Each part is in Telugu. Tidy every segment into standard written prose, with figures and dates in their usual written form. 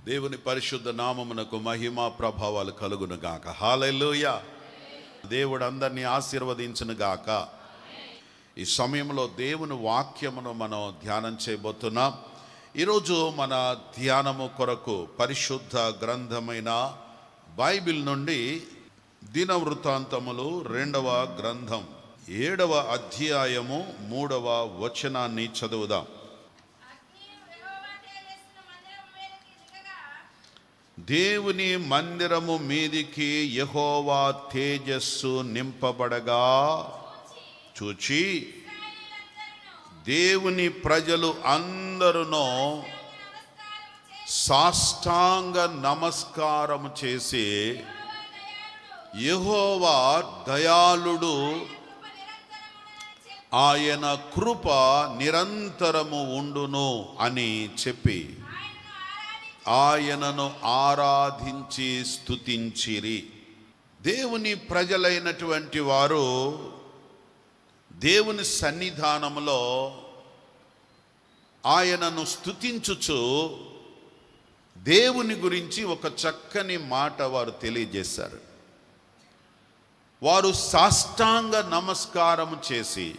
దేవుని పరిశుద్ధ నామమునకు మహిమ ప్రభావాలు కలుగును గాక. హల్లెలూయా. దేవుడు అందరినీ ఆశీర్వదించును గాక. ఈ సమయంలో దేవుని వాక్యమును మనం ధ్యానం చేయబోతున్నాం. ఈరోజు మన ధ్యానము కొరకు పరిశుద్ధ గ్రంథమైన బైబిల్ నుండి దినవృత్తాంతములు 2వ గ్రంథం 7వ అధ్యాయము 3వ వచనాన్ని చదువుదాం. దేవుని మందిరము మీదికి యెహోవా తేజస్సు నింపబడగా చూచి దేవుని ప్రజలు అందరూ సాష్టాంగ నమస్కారము చేసి యెహోవా దయాళుడు, ఆయన కృప నిరంతరము ఉండును అని చెప్పి ఆయనను ఆరాధించి స్తుతించిరి. దేవుని ప్రజలైనటువంటి వారు దేవుని సన్నిధానములో ఆయనను స్తుతించుచు దేవుని గురించి ఒక చక్కని మాట వారు తెలియజేశారు. వారు సాష్టాంగ నమస్కారము చేసి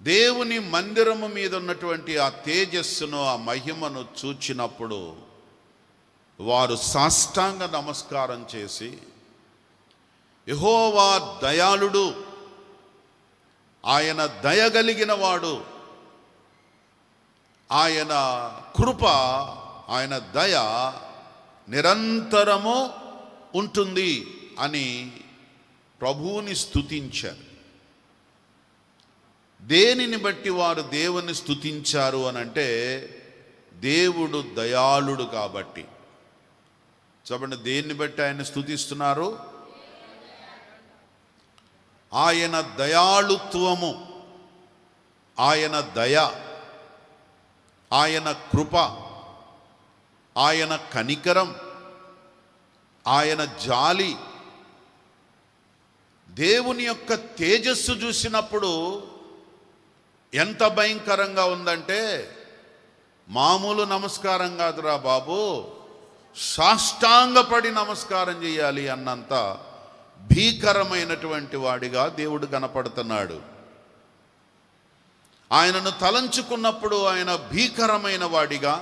దేవుని మందిరము మీద ఉన్నటువంటి ఆ తేజస్సును, ఆ మహిమను చూచినప్పుడు వారు సాష్టాంగ నమస్కారం చేసి యెహోవా దయాళుడు, ఆయన దయగలిగిన వాడు, ఆయన కృప, ఆయన దయ నిరంతరము ఉంటుంది అని ప్రభువుని స్తుతించారు. దేనిని బట్టి వారు దేవుని స్తుతించారు అని అంటే, దేవుడు దయాళుడు కాబట్టి. చెప్పండి, దేన్ని బట్టి ఆయన స్తుతిస్తున్నారు? ఆయన దయాళుత్వము, ఆయన దయ, ఆయన కృప, ఆయన కనికరం, ఆయన జాలి. దేవుని యొక్క తేజస్సు చూసినప్పుడు ఎంత భయంకరంగా ఉందంటే, మామూలు నమస్కారం కాదురా బాబు, సాష్టాంగపడి నమస్కారం చేయాలి అన్నంత భీకరమైనటువంటి వాడిగా దేవుడు కనపడుతున్నాడు. ఆయనను తలంచుకున్నప్పుడు ఆయన భీకరమైన వాడిగా,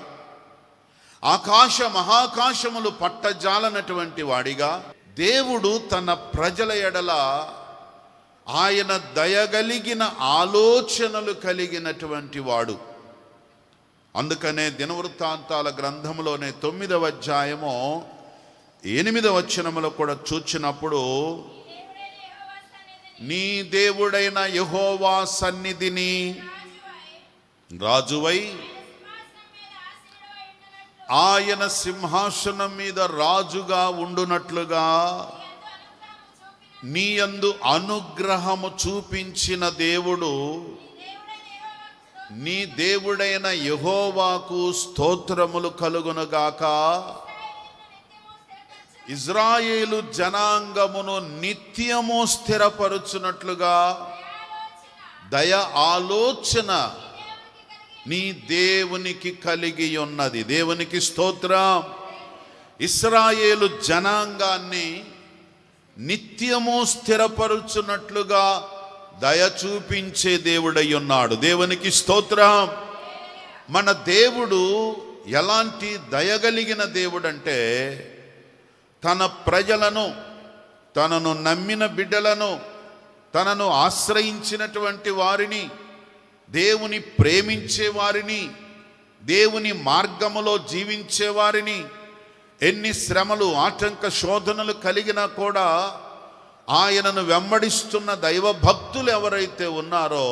ఆకాశ మహాకాశములు పట్టజాలనటువంటి వాడిగా, దేవుడు తన ప్రజల ఎడల ఆయన దయగలిగిన ఆలోచనలు కలిగినటువంటి వాడు. అందుకనే దినవృత్తాంతాల గ్రంథంలోనే 9వ అధ్యాయము 8వ వచనములో కూడా చూచినప్పుడు, నీ దేవుడైన యెహోవా సన్నిధిని రాజువై ఆయన సింహాసనం మీద రాజుగా ఉండునట్లుగా నీ యందు అనుగ్రహము చూపించిన దేవుడు, నీ దేవుడైన యెహోవాకు స్తోత్రములు కలుగునుగాక. ఇజ్రాయేలు జనాంగమును నిత్యము స్థిరపరుచున్నట్లుగా దయ ఆలోచన నీ దేవునికి కలిగి ఉన్నది. దేవునికి స్తోత్రం. ఇశ్రాయేలు జనాంగాన్ని నిత్యము స్థిరపరుచున్నట్లుగా దయ చూపించే దేవుడై ఉన్నాడు. దేవునికి స్తోత్రం. మన దేవుడు ఎలాంటి దయగలిగిన దేవుడంటే, తన ప్రజలను, తనను నమ్మిన బిడ్డలను, తనను ఆశ్రయించినటువంటి వారిని, దేవుని ప్రేమించే వారిని, దేవుని మార్గములో జీవించే వారిని, ఎన్ని శ్రమలు ఆటంక శోధనలు కలిగినా కూడా ఆయనను వెంబడిస్తున్న దైవ భక్తులు ఎవరైతే ఉన్నారో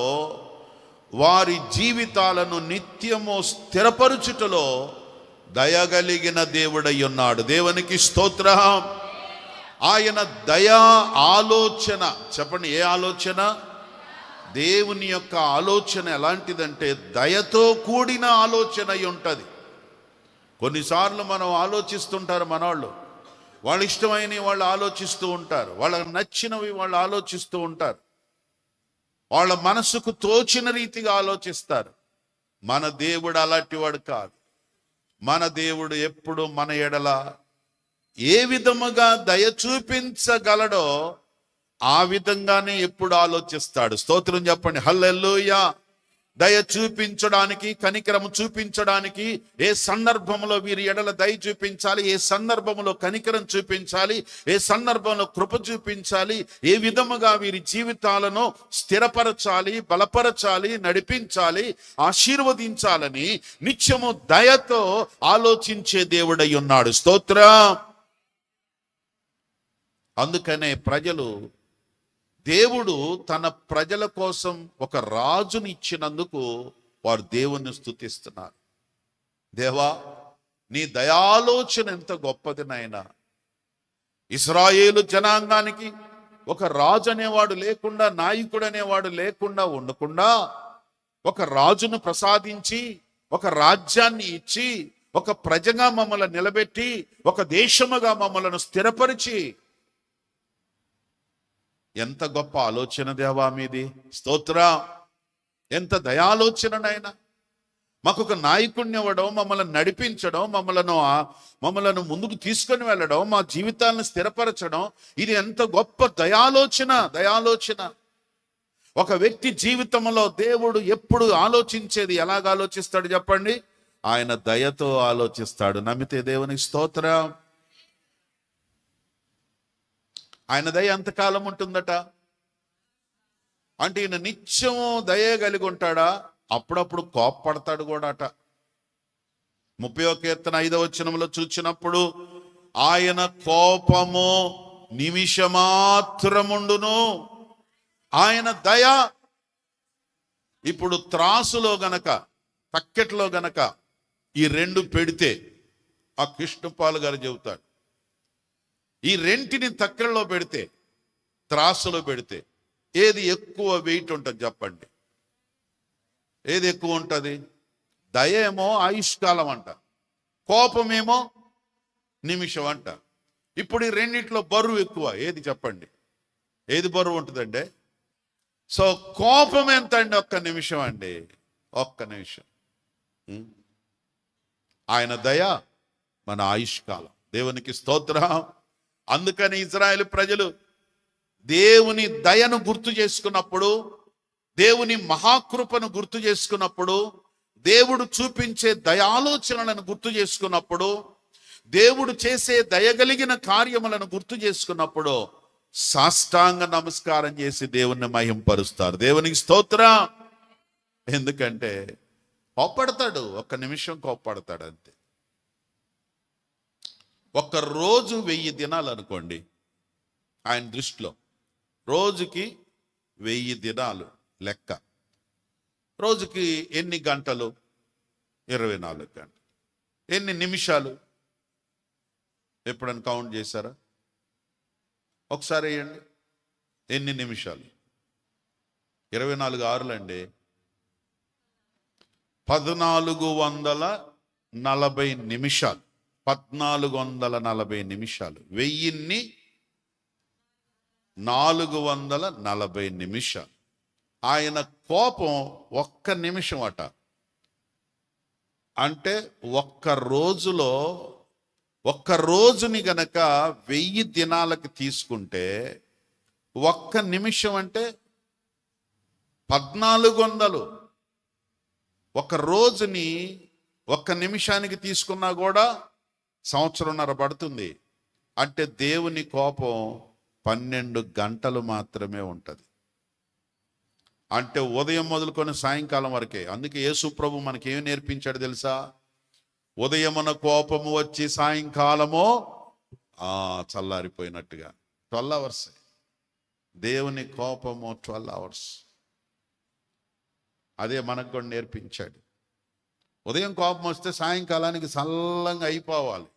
వారి జీవితాలను నిత్యము స్థిరపరుచుటలో దయగలిగిన దేవుడై ఉన్నాడు. దేవునికి స్తోత్రం. ఆయన దయా ఆలోచన, చెప్పండి, ఏ ఆలోచన? దేవుని యొక్క ఆలోచన ఎలాంటిదంటే దయతో కూడిన ఆలోచన అయి ఉంటుంది. కొన్నిసార్లు మనం ఆలోచిస్తుంటారు, మనవాళ్ళు వాళ్ళ ఇష్టమైనవి వాళ్ళు ఆలోచిస్తూ ఉంటారు, వాళ్ళకి నచ్చినవి వాళ్ళు ఆలోచిస్తూ ఉంటారు, వాళ్ళ మనసుకు తోచిన రీతిగా ఆలోచిస్తారు. మన దేవుడు అలాంటి వాడు కాదు. మన దేవుడు ఎప్పుడు మన ఎడల ఏ విధముగా దయ చూపించగలడో ఆ విధంగానే ఎప్పుడు ఆలోచిస్తాడు. స్తోత్రం చెప్పండి, హల్లెలూయా. దయ చూపించడానికి, కనికరము చూపించడానికి ఏ సందర్భంలో వీరి ఎడల దయ చూపించాలి, ఏ సందర్భంలో కనికరం చూపించాలి, ఏ సందర్భంలో కృప చూపించాలి, ఏ విధముగా వీరి జీవితాలను స్థిరపరచాలి, బలపరచాలి, నడిపించాలి, ఆశీర్వదించాలని నిత్యము దయతో ఆలోచించే దేవుడై ఉన్నాడు. స్తోత్రం. అందుకనే ప్రజలు, దేవుడు తన ప్రజల కోసం ఒక రాజుని ఇచ్చినందుకు వారు దేవుణ్ణి స్తుతిస్తున్నారు. దేవా, నీ దయాలోచన ఎంత గొప్పది నాయనా. ఇశ్రాయేలు జనాంగానికి ఒక రాజు అనేవాడు లేకుండా, నాయకుడు అనేవాడు లేకుండా ఉండకుండా ఒక రాజును ప్రసాదించి, ఒక రాజ్యాన్ని ఇచ్చి, ఒక ప్రజగా మమ్మల్ని నిలబెట్టి, ఒక దేశముగా మమ్మలను స్థిరపరిచి, ఎంత గొప్ప ఆలోచన దేవా మీది. స్తోత్రం. ఎంత దయాలోచననైనా మాకు ఒక నాయకుడిని ఇవ్వడం, మమ్మల్ని నడిపించడం, మమ్మలను ముందుకు తీసుకొని వెళ్ళడం, మా జీవితాలను స్థిరపరచడం, ఇది ఎంత గొప్ప దయాలోచన. ఒక వ్యక్తి జీవితంలో దేవుడు ఎప్పుడు ఆలోచించేది ఎలాగ ఆలోచిస్తాడు చెప్పండి? ఆయన దయతో ఆలోచిస్తాడు. నమ్మితే దేవునికి స్తోత్రం. ఆయన దయ ఎంతకాలం ఉంటుందట అంటే, ఈయన నిత్యము దయ కలిగి ఉంటాడా? అప్పుడప్పుడు కోప్పడతాడు కూడా అట. 30వ కీర్తన 5వ వచనంలో చూచినప్పుడు, ఆయన కోపము నిమిషమాత్రముండును, ఆయన దయ. ఇప్పుడు త్రాసులో గనక, పక్కెట్లో గనక ఈ రెండు పెడితే, ఆ కృష్ణపాల్ గారు చెబుతాడు, ఈ రెంటిని తక్కెళ్ళలో పెడితే, త్రాసులో పెడితే ఏది ఎక్కువ వెయిట్ ఉంటుంది చెప్పండి? ఏది ఎక్కువ ఉంటుంది? దయ ఏమో ఆయుష్కాలం అంట, కోపమేమో నిమిషం అంట. ఇప్పుడు ఈ రెండిట్లో బరువు ఎక్కువ, ఏది చెప్పండి? ఏది బరువు ఉంటుందండి? సో కోపం ఎంత అండి? ఒక్క నిమిషం అండి, ఒక్క నిమిషం. ఆయన దయ మన ఆయుష్కాలం. దేవునికి స్తోత్రం. అందుకని ఇశ్రాయేలు ప్రజలు దేవుని దయను గుర్తు చేసుకున్నప్పుడు, దేవుని మహాకృపను గుర్తు చేసుకున్నప్పుడు, దేవుడు చూపించే దయాలోచనలను గుర్తు చేసుకున్నప్పుడు, దేవుడు చేసే దయగలిగిన కార్యములను గుర్తు చేసుకున్నప్పుడు సాష్టాంగ నమస్కారం చేసి దేవుణ్ణి మహింపరుస్తారు. దేవునికి స్తోత్రం. ఎందుకంటే కోప్పడతాడు, ఒక్క నిమిషం కోప్పడతాడు అంతే. ఒక్క రోజు 1000 దినాలు అనుకోండి ఆయన దృష్టిలో. రోజుకి 1000 దినాలు లెక్క. రోజుకి ఎన్ని గంటలు? 24 గంటలు. ఎన్ని నిమిషాలు? ఎప్పుడైనా కౌంట్ చేశారా? ఒకసారి వేయండి, ఎన్ని నిమిషాలు? 24 ఆరులండి, 1440 నిమిషాలు. 1440 నిమిషాలు. 1000ని 440 నిమిషాలు. ఆయన కోపం ఒక్క నిమిషం అట. అంటే ఒక్క రోజుని గనక 1000 దినాలకు తీసుకుంటే ఒక్క నిమిషం అంటే 1400. ఒక రోజుని ఒక్క నిమిషానికి తీసుకున్నా కూడా 1.5 సంవత్సరం పడుతుంది. అంటే దేవుని కోపం 12 గంటలు మాత్రమే ఉంటుంది. అంటే ఉదయం మొదలుకొని సాయంకాలం వరకే. అందుకే యేసు ప్రభు మనకి ఏమి నేర్పించాడు తెలుసా? ఉదయమున కోపము వచ్చి సాయంకాలము చల్లారిపోయినట్టుగా. 12 అవర్స్ దేవుని కోపము, 12 అవర్స్. అదే మనకు కూడా నేర్పించాడు. ఉదయం కోపం వస్తే సాయంకాలానికి చల్లంగా అయిపోవాలి,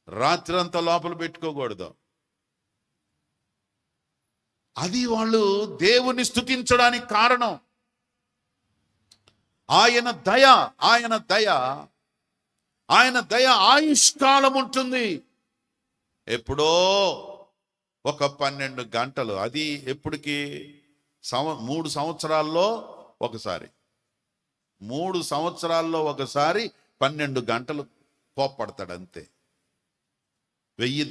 రాత్రి అంతా లోపల పెట్టుకోకూడదు. అది వాళ్ళు దేవుని స్తుతించడానికి కారణం. ఆయన దయ ఆయుష్కాలం ఉంటుంది. ఎప్పుడో ఒక 12 గంటలు. అది ఎప్పటికి? 3 సంవత్సరాల్లో ఒకసారి. 3 సంవత్సరాల్లో ఒకసారి 12 గంటలు కోప్పడతాడు అంతే. 1000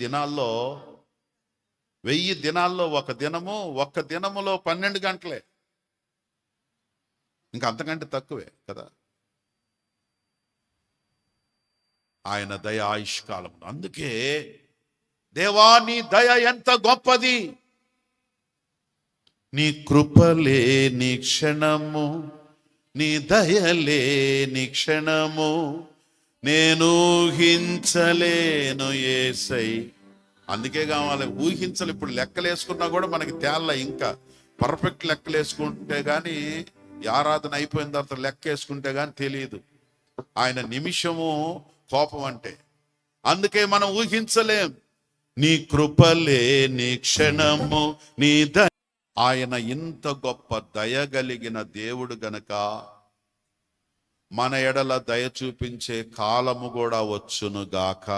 దినాల్లో ఒక్క దినములో 12 గంటలే, ఇంకా అంతకంటే తక్కువే కదా ఆయన దయ ఆయుష్కాలం. అందుకే దేవా నీ దయ ఎంత గొప్పది, నీ కృపలే నీ క్షణము, నీ దయలే నీ క్షణము, నేను ఊహించలేను యేసై. అందుకే కావాలి ఊహించలు. ఇప్పుడు లెక్కలు వేసుకున్నా కూడా మనకి తేళ్ళ, ఇంకా పర్ఫెక్ట్ లెక్కలు వేసుకుంటే కానీ, ఆరాధన అయిపోయిన తర్వాత లెక్క వేసుకుంటే కానీ తెలియదు ఆయన నిమిషము కోపం అంటే. అందుకే మనం ఊహించలేం. నీ కృపలే నీ క్షణము, నీ దయ. ఆయన ఇంత గొప్ప దయగలిగిన దేవుడు గనక మన ఎడల దయ చూపించే కాలము కూడా వచ్చును గాక.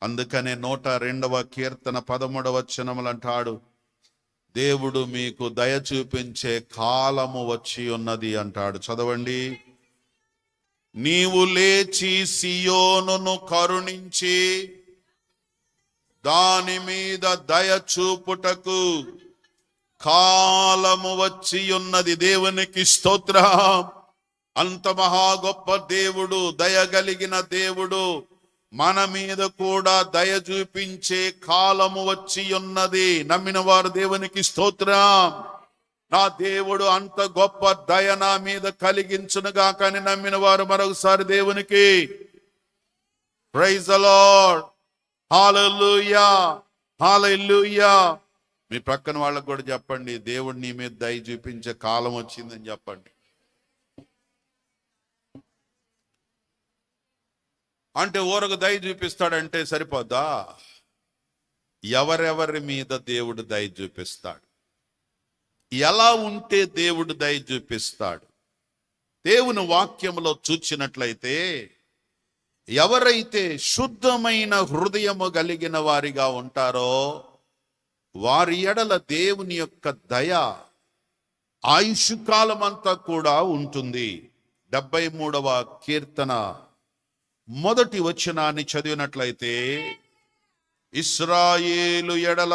అందుకనే 102వ కీర్తన 13వ వచనములు అంటాడు, దేవుడు మీకు దయ చూపించే కాలము వచ్చి ఉన్నది అంటాడు. చదవండి. నీవు లేచి సియోనును కరుణించి దాని మీద దయ చూపుటకు కాలము వచ్చి ఉన్నది. దేవునికి స్తోత్రం. అంత మహా గొప్ప దేవుడు, దయగలిగిన దేవుడు మన మీద కూడా దయ చూపించే కాలము వచ్చి ఉన్నది. నమ్మిన వారు దేవునికి స్తోత్రం. నా దేవుడు అంత గొప్ప దయ నా మీద కలిగించునుగా. కానీ నమ్మిన వారు మరొకసారి దేవునికి ప్రైజ్ ది లార్డ్, హల్లెలూయా, హల్లెలూయా. మీ ప్రక్కన వాళ్ళకు కూడా చెప్పండి, దేవుడు నీ మీద దయ చూపించే కాలం వచ్చిందని చెప్పండి. అంటే ఊరకు దయ చూపిస్తాడంటే సరిపోద్దా? ఎవరెవరి మీద దేవుడు దయ చూపిస్తాడు, ఎలా ఉంటే దేవుడు దయ చూపిస్తాడు? దేవుని వాక్యములో చూచినట్లయితే ఎవరైతే శుద్ధమైన హృదయము కలిగిన వారిగా ఉంటారో వారి ఎడల దేవుని యొక్క దయ ఆయుష్కాలం అంతా కూడా ఉంటుంది. 73వ కీర్తన 1వ వచనాన్ని చదివినట్లయితే, ఇశ్రాయేలు ఎడల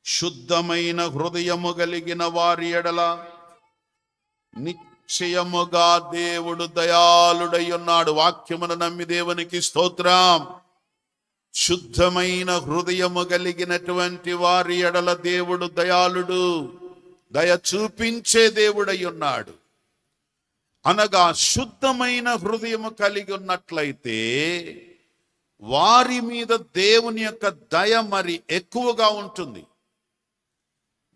శుద్ధమైన హృదయము కలిగిన వారి ఎడల నిశ్చయముగా దేవుడు దయాళుడై ఉన్నాడు. వాక్యమును నమ్మి దేవునికి స్తోత్రం. శుద్ధమైన హృదయము కలిగినటువంటి వారి ఎడల దేవుడు దయాళుడు, దయ చూపించే దేవుడై ఉన్నాడు. అనగా శుద్ధమైన హృదయము కలిగి ఉన్నట్లయితే వారి మీద దేవుని యొక్క దయ మరి ఎక్కువగా ఉంటుంది.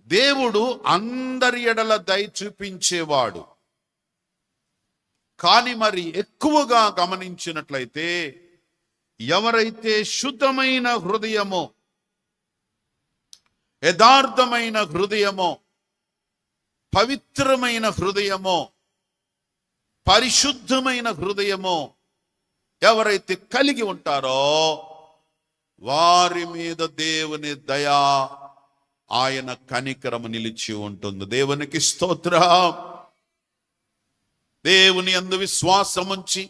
దేవుడు అందరి ఎడల దయ చూపించేవాడు, కానీ మరి ఎక్కువగా గమనించినట్లయితే ఎవరైతే శుద్ధమైన హృదయమో, యథార్థమైన హృదయమో, పవిత్రమైన హృదయమో, పరిశుద్ధమైన హృదయమో ఎవరైతే కలిగి ఉంటారో వారి మీద దేవుని దయ, ఆయన కనికరము నిలిచి ఉంటుంది. దేవునికి స్తోత్రం. దేవుని యందు విశ్వాసముంచి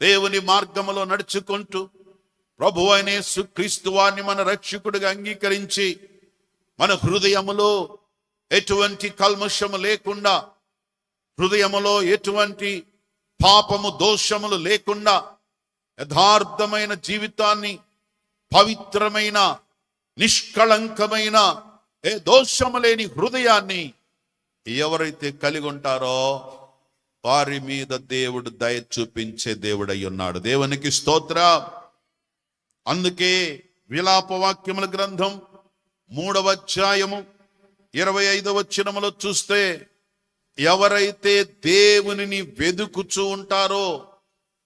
దేవుని మార్గములో నడుచుకుంటూ ప్రభువైన యేసుక్రీస్తు వారిని మన రక్షకుడిగా అంగీకరించి మన హృదయములో ఎటువంటి కల్మషము లేకుండా, హృదయములో ఎటువంటి పాపము దోషములు లేకుండా యథార్థమైన జీవితాన్ని, పవిత్రమైన నిష్కళంకమైన ఏ దోషము లేని హృదయాన్ని ఎవరైతే కలిగి ఉంటారో వారి మీద దేవుడు దయ చూపించే దేవుడై ఉన్నాడు. దేవునికి స్తోత్రం. అందుకే విలాప వాక్యముల గ్రంథం 3వ అధ్యాయము 25వ వచనములో చూస్తే, ఎవరైతే దేవునిని వెదుకుచూ ఉంటారో,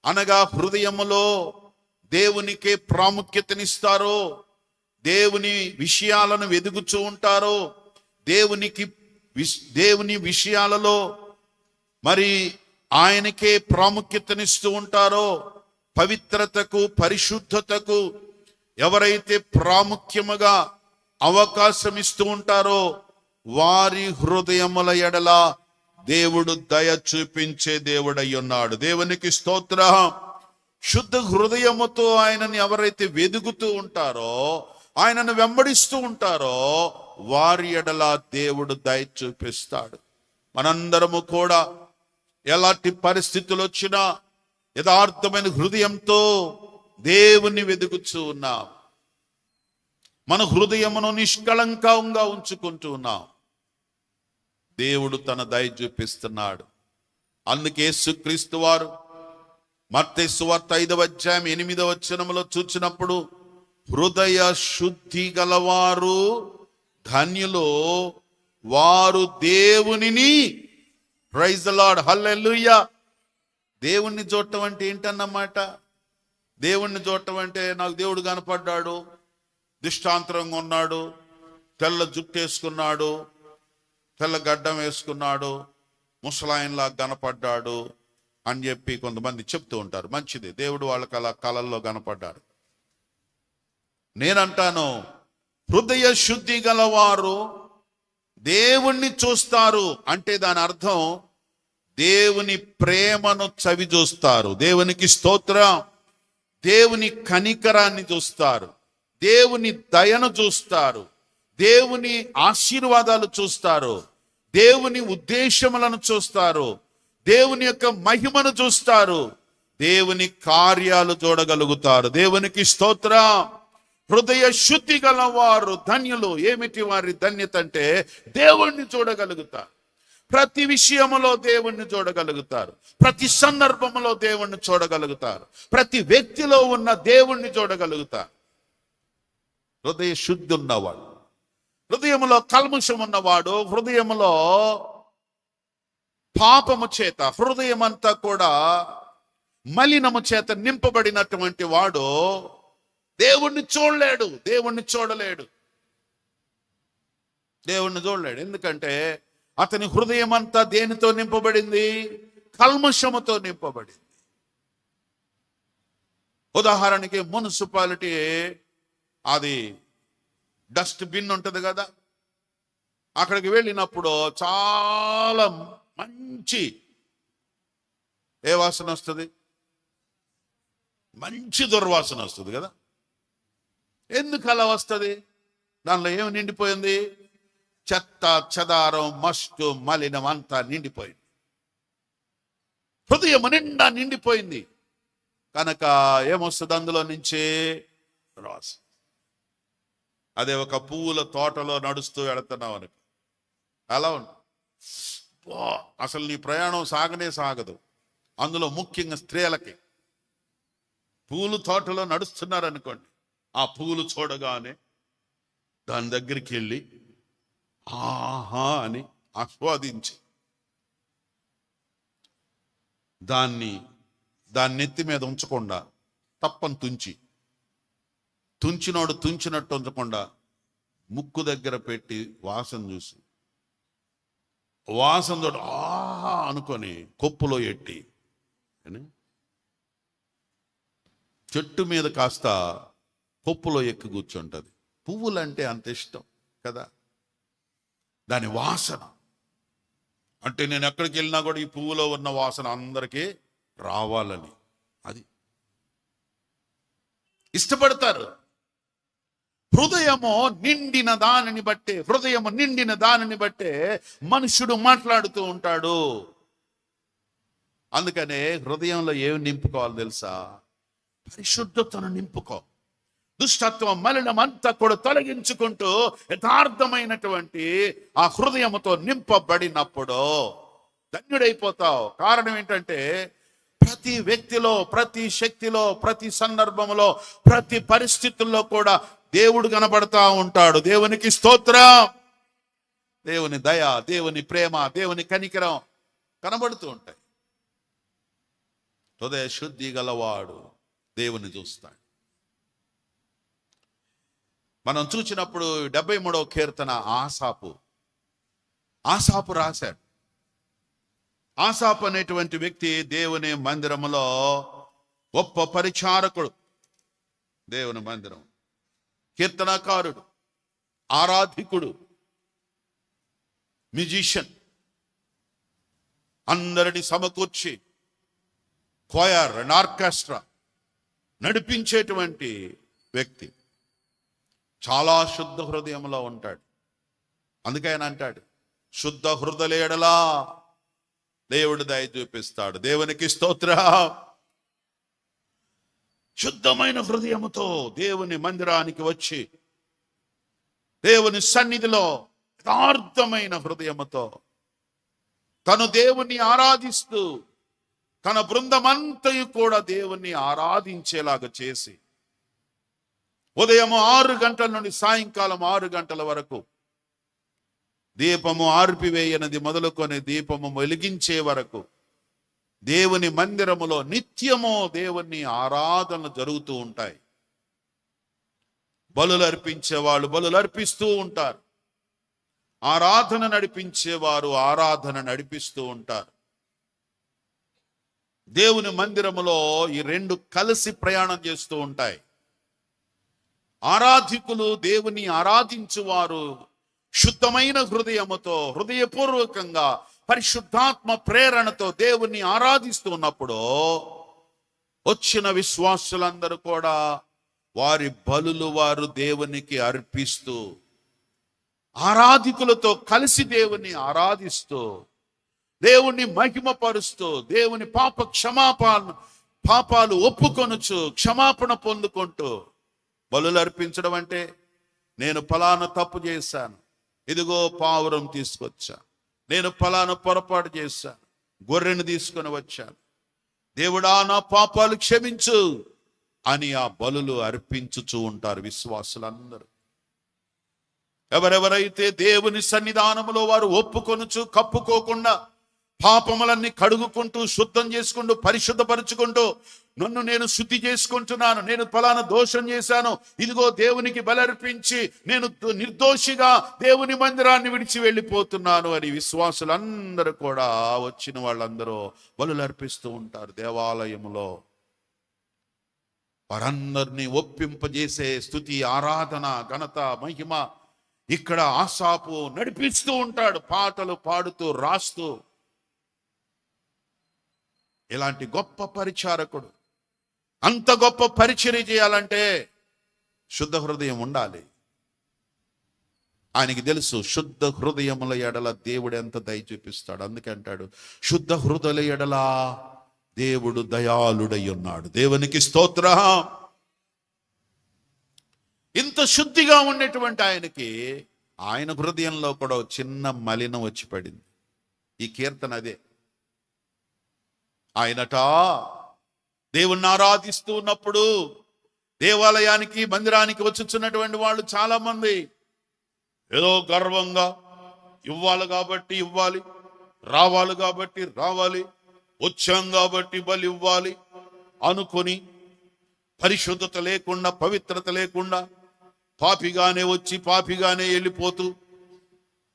అనగా హృదయములో దేవునికే ప్రాముఖ్యతనిస్తారో, దేవుని విషయాలను వెదుకుచూ ఉంటారో, దేవుని విషయాలలో మరి ఆయనకే ప్రాముఖ్యతనిస్తూ ఉంటారో, పవిత్రతకు పరిశుద్ధతకు ఎవరైతే ప్రాముఖ్యముగా అవకాశం ఇస్తూ ఉంటారో వారి హృదయముల ఎడల దేవుడు దయ చూపించే దేవుడై ఉన్నాడు. దేవునికి స్తోత్రం. శుద్ధ హృదయముతో ఆయనని ఎవరైతే వెదుగుతూ ఉంటారో, ఆయనను వెంబడిస్తూ ఉంటారో, వారి ఎడల దేవుడు దయ చూపిస్తాడు. మనందరము కూడా ఎలాంటి పరిస్థితులు వచ్చినా యథార్థమైన హృదయంతో దేవుని వెదుగుతూ ఉన్నాం. మన హృదయమును నిష్కళంకంగా ఉంచుకుంటూ ఉన్నాం. దేవుడు తన దయ చూపిస్తున్నాడు. అందుకే యేసుక్రీస్తు వారు మత్తయి సువార్త 5వ అధ్యాయం 8వ వచనములో చూచినప్పుడు, హృదయ శుద్ధి గలవారు ధన్యులు, వారు దేవునిని, ప్రైజ్ ది లార్డ్, హల్లెలూయా. దేవుణ్ణి చూడటం అంటే ఏంటన్నమాట? దేవుణ్ణి చూడటం అంటే నాకు దేవుడు కనపడ్డాడు, దిష్టాంతరంగా ఉన్నాడు, తెల్ల జుట్టు వేసుకున్నాడు, తెల్ల గడ్డం వేసుకున్నాడు, ముసలాయన్లా కనపడ్డాడు అని చెప్పి కొంతమంది చెప్తూ ఉంటారు. మంచిది, దేవుడు వాళ్ళకి అలా కళల్లో కనపడ్డాడు. నేనంటాను, హృదయ శుద్ధి గలవారు దేవుణ్ణి చూస్తారు అంటే దాని అర్థం దేవుని ప్రేమను చవి చూస్తారు. దేవునికి స్తోత్రం. దేవుని కనికరాన్ని చూస్తారు, దేవుని దయను చూస్తారు, దేవుని ఆశీర్వాదాలు చూస్తారు, దేవుని ఉద్దేశములను చూస్తారు, దేవుని యొక్క మహిమను చూస్తారు, దేవుని కార్యాలు చూడగలుగుతారు. దేవునికి స్తోత్రం. హృదయ శుద్ధి గలవారు ధన్యులు. ఏమిటి వారి ధన్యత అంటే దేవుణ్ణి చూడగలుగుతారు. ప్రతి విషయములో దేవుణ్ణి చూడగలుగుతారు, ప్రతి సందర్భములో దేవుణ్ణి చూడగలుగుతారు, ప్రతి వ్యక్తిలో ఉన్న దేవుణ్ణి చూడగలుగుతారు. హృదయ శుద్ధి ఉన్నవాడు, హృదయములో కల్మషం ఉన్నవాడు, హృదయములో పాపము చేత, హృదయం అంతా కూడా మలినము చేత నింపబడినటువంటి వాడు దేవుణ్ణి చూడలేడు, దేవుణ్ణి చూడలేడు, దేవుణ్ణి చూడలేడు. ఎందుకంటే అతని హృదయం అంతా దేనితో నింపబడింది? కల్మషముతో నింపబడింది. ఉదాహరణకి మున్సిపాలిటీ అది డస్ట్ బిన్ ఉంటుంది కదా, అక్కడికి వెళ్ళినప్పుడు చాలా మంచి ఏ వాసన వస్తుంది? మంచి దుర్వాసన వస్తుంది కదా. ఎందుకు అలా వస్తుంది? దానిలో ఏమి నిండిపోయింది? చెత్త చెదారం, మస్టు, మలినం అంతా నిండిపోయింది. హృదయం నిండా నిండిపోయింది కనుక ఏమొస్తుంది? అందులో నుంచే రాసు. అదే ఒక పువ్వుల తోటలో నడుస్తూ వెళుతున్నావు అనుకో, అలా ఉంది. అసలు నీ ప్రయాణం సాగనే సాగదు. అందులో ముఖ్యంగా స్త్రీలకి పూలు తోటలో నడుస్తున్నారు అనుకోండి, ఆ పూలు చూడగానే దాని దగ్గరికి వెళ్ళి ఆహా అని ఆస్వాదించి దాన్ని నెత్తి మీద ఉంచకుండా తప్పని తుంచినోడు తుంచినట్టు ఉంచకుండా ముక్కు దగ్గర పెట్టి వాసన చూసి వాసన తోడు ఆహా అనుకొని కొప్పులో ఎట్టి చెట్టు మీద కాస్త కొప్పులో ఎక్కి కూర్చుంటుంది. పువ్వులంటే అంత ఇష్టం కదా, దాని వాసన అంటే నేను ఎక్కడికి వెళ్ళినా కూడా ఈ పువ్వులో ఉన్న వాసన అందరికీ రావాలని అది ఇష్టపడతారు. హృదయము నిండిన దానిని బట్టే మనుషుడు మాట్లాడుతూ ఉంటాడు. అందుకనే హృదయంలో ఏమి నింపుకోవాలి తెలుసా? పరిశుద్ధతను నింపుకో. దుష్టత్వం, మలినం అంతా కూడా తొలగించుకుంటూ యథార్థమైనటువంటి ఆ హృదయముతో నింపబడినప్పుడు ధన్యుడైపోతావు. కారణం ఏంటంటే ప్రతి వ్యక్తిలో, ప్రతి శక్తిలో, ప్రతి సందర్భంలో, ప్రతి పరిస్థితుల్లో కూడా దేవుడు కనబడతా ఉంటాడు. దేవునికి స్తోత్రం. దేవుని దయ, దేవుని ప్రేమ, దేవుని కనికరం కనబడుతూ ఉంటాయి. హృదయ శుద్ధి గలవాడు దేవుని చూస్తాడు. మనం చూసినప్పుడు 73వ కీర్తన ఆసాపు రాశాడు. ఆసాపు అనేటువంటి వ్యక్తి దేవుని మందిరములో గొప్ప పరిచారకుడు, దేవుని మందిరం కీర్తనకారుడు, ఆరాధికుడు, మ్యూజిషియన్. అందరిని సమకూర్చి కోయర్ అండ్ ఆర్కెస్ట్రా నడిపించేటువంటి వ్యక్తి చాలా శుద్ధ హృదయంలో ఉంటాడు. అందుకే ఆయన అంటాడు, శుద్ధ హృదయుడలా దేవుడు దయ చూపిస్తాడు. దేవునికి స్తోత్రం. శుద్ధమైన హృదయముతో దేవుని మందిరానికి వచ్చి దేవుని సన్నిధిలో యథార్థమైన హృదయముతో తను దేవుని ఆరాధిస్తూ తన బృందమంతయు కూడా దేవుణ్ణి ఆరాధించేలాగా చేసి ఉదయం 6 గంటల నుండి సాయంకాలం 6 గంటల వరకు దీపము ఆర్పివేయనది మొదలుకొని దీపము వెలిగించే వరకు దేవుని మందిరములో నిత్యము దేవుని ఆరాధనలు జరుగుతూ ఉంటాయి. బలులు అర్పించేవాళ్ళు బలులు అర్పిస్తూ ఉంటారు. ఆరాధన నడిపించేవారు ఆరాధన నడిపిస్తూ ఉంటారు. దేవుని మందిరములో ఈ రెండు కలిసి ప్రయాణం చేస్తూ ఉంటాయి. ఆరాధికులు దేవుని ఆరాధించువారు శుద్ధమైన హృదయముతో హృదయపూర్వకంగా పరిశుద్ధాత్మ ప్రేరణతో దేవుని ఆరాధిస్తున్నప్పుడు వచ్చిన విశ్వాసులందరూ కూడా వారి బలులు వారు దేవునికి అర్పిస్తూ ఆరాధికులతో కలిసి దేవుని ఆరాధిస్తూ దేవుణ్ణి మహిమపరుస్తూ దేవుని పాపాలు ఒప్పుకొనుచు క్షమాపణ పొందుకుంటూ బలులు అర్పించడం అంటే నేను ఫలానా తప్పు చేశాను, ఇదిగో పావురం తీసుకొచ్చా, నేను ఫలానా పొరపాటు చేశాను, గొర్రెను తీసుకొని వచ్చాను, దేవుడా నా పాపాలు క్షమించు అని ఆ బలులు అర్పించుచూ ఉంటారు విశ్వాసులందరూ. ఎవరెవరైతే దేవుని సన్నిధానములో వారు ఒప్పుకొనుచు కప్పుకోకుండా పాపములన్నీ కడుగుకుంటూ శుద్ధం చేసుకుంటూ పరిశుద్ధపరుచుకుంటూ నన్ను నేను శుద్ధి చేసుకుంటున్నాను, నేను ఫలానా దోషం చేశాను, ఇదిగో దేవునికి బలర్పించి నేను నిర్దోషిగా దేవుని మందిరాన్ని విడిచి వెళ్ళిపోతున్నాను అని విశ్వాసులందరూ కూడా వచ్చిన వాళ్ళందరూ బలులు అర్పిస్తూ ఉంటారు దేవాలయములో. వారందరినీ ఒప్పింపజేసే స్తుతి ఆరాధన ఘనత మహిమ ఇక్కడ ఆసాపు నడిపిస్తూ ఉంటాడు, పాటలు పాడుతూ రాస్తూ. ఇలాంటి గొప్ప పరిచారకుడు అంత గొప్ప పరిచర్య చేయాలంటే శుద్ధ హృదయం ఉండాలి. ఆయనకి తెలుసు శుద్ధ హృదయముల ఎడల దేవుడు ఎంత దయ చూపిస్తాడు. అందుకే అంటాడు, శుద్ధ హృదయుల ఎడల దేవుడు దయాళుడై ఉన్నాడు. దేవునికి స్తోత్రం. ఇంత శుద్ధిగా ఉండేటువంటి ఆయనకి ఆయన హృదయంలో కూడా చిన్న మలినం వచ్చి పడింది. ఈ కీర్తన అదే. ఆయనట దేవుణ్ణి ఆరాధిస్తూ ఉన్నప్పుడు దేవాలయానికి మందిరానికి వచ్చుచున్నటువంటి వాళ్ళు చాలా మంది ఏదో గర్వంగా ఇవ్వాలి కాబట్టి ఇవ్వాలి, రావాలి కాబట్టి రావాలి, వచ్చాం కాబట్టి బలి ఇవ్వాలి అనుకొని పరిశుద్ధత లేకుండా పవిత్రత లేకుండా పాపిగానే వచ్చి పాపిగానే వెళ్ళిపోతూ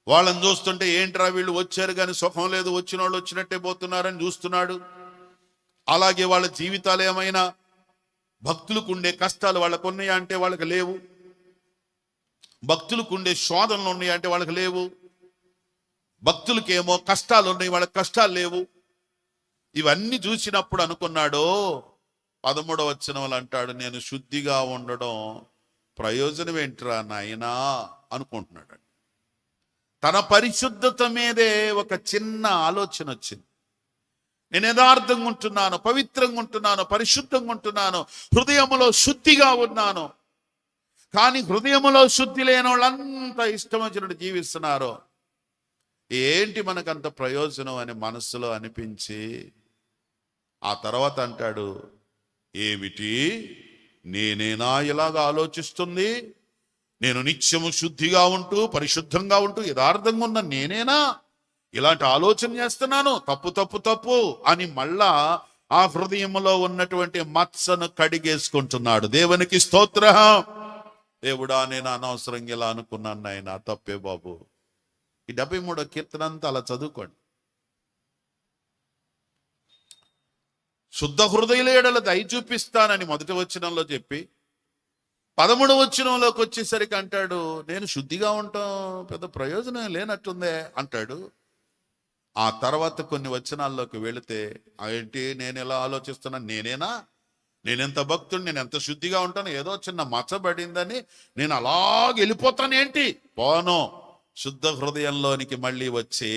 వాళ్ళని చూస్తుంటే ఏంట్రా వీళ్ళు వచ్చారు కానీ సుఖం లేదు, వచ్చిన వాళ్ళు వచ్చినట్టే పోతున్నారని చూస్తున్నాడు. అలాగే వాళ్ళ జీవితాలు ఏమైనా భక్తులకు ఉండే కష్టాలు వాళ్ళకు ఉన్నాయా అంటే వాళ్ళకి లేవు, భక్తులకు ఉండే శోధనలు ఉన్నాయా అంటే వాళ్ళకి లేవు, భక్తులకేమో కష్టాలు ఉన్నాయి వాళ్ళకి కష్టాలు లేవు. ఇవన్నీ చూసినప్పుడు అనుకున్నాడు 13వ వచనంలో అంటాడు, నేను శుద్ధిగా ఉండడం ప్రయోజనం ఏంట్రా నాయనా అనుకుంటున్నాడు. తన పరిశుద్ధత మీదే ఒక చిన్న ఆలోచన వచ్చింది. నేను యథార్థంగా ఉంటున్నాను, పవిత్రంగా ఉంటున్నాను, పరిశుద్ధంగా ఉంటున్నాను, హృదయములో శుద్ధిగా ఉన్నాను. కానీ హృదయములో శుద్ధి లేని వాళ్ళంతా ఇష్టం వచ్చినట్టు జీవిస్తున్నారు. ఏంటి మనకంత ప్రయోజనం అని మనస్సులో అనిపించి ఆ తర్వాత అంటాడు, ఏమిటి నేనేనా ఇలాగ ఆలోచిస్తుంది? నేను నిత్యము శుద్ధిగా ఉంటూ పరిశుద్ధంగా ఉంటూ యథార్థంగా ఉన్న నేనేనా ఇలాంటి ఆలోచన చేస్తున్నాను? తప్పు తప్పు తప్పు అని మళ్ళా ఆ హృదయంలో ఉన్నటువంటి మత్సను కడిగేసుకుంటున్నాడు. దేవునికి స్తోత్రం. దేవుడా నేను అనవసరంగా ఇలా అనుకున్నాను నాయన, తప్పే బాబు. ఈ 73వ కీర్తన అంతా అలా చదువుకోండి. శుద్ధ హృదయుల ఎడల దయ చూపిస్తానని మొదటి వచనంలో చెప్పి 13వ వచనంలోకి వచ్చేసరికి అంటాడు, నేను శుద్ధిగా ఉంటాం పెద్ద ప్రయోజనం లేనట్టుందే అంటాడు. ఆ తర్వాత కొన్ని వచనాల్లోకి వెళితే ఏంటి నేను ఎలా ఆలోచిస్తున్నా, నేనెంత భక్తుడు, నేను ఎంత శుద్ధిగా ఉంటాను, ఏదో చిన్న మచ్చబడిందని నేను అలాగ వెళ్ళిపోతాను ఏంటి? పోను. శుద్ధ హృదయంలోనికి మళ్ళీ వచ్చి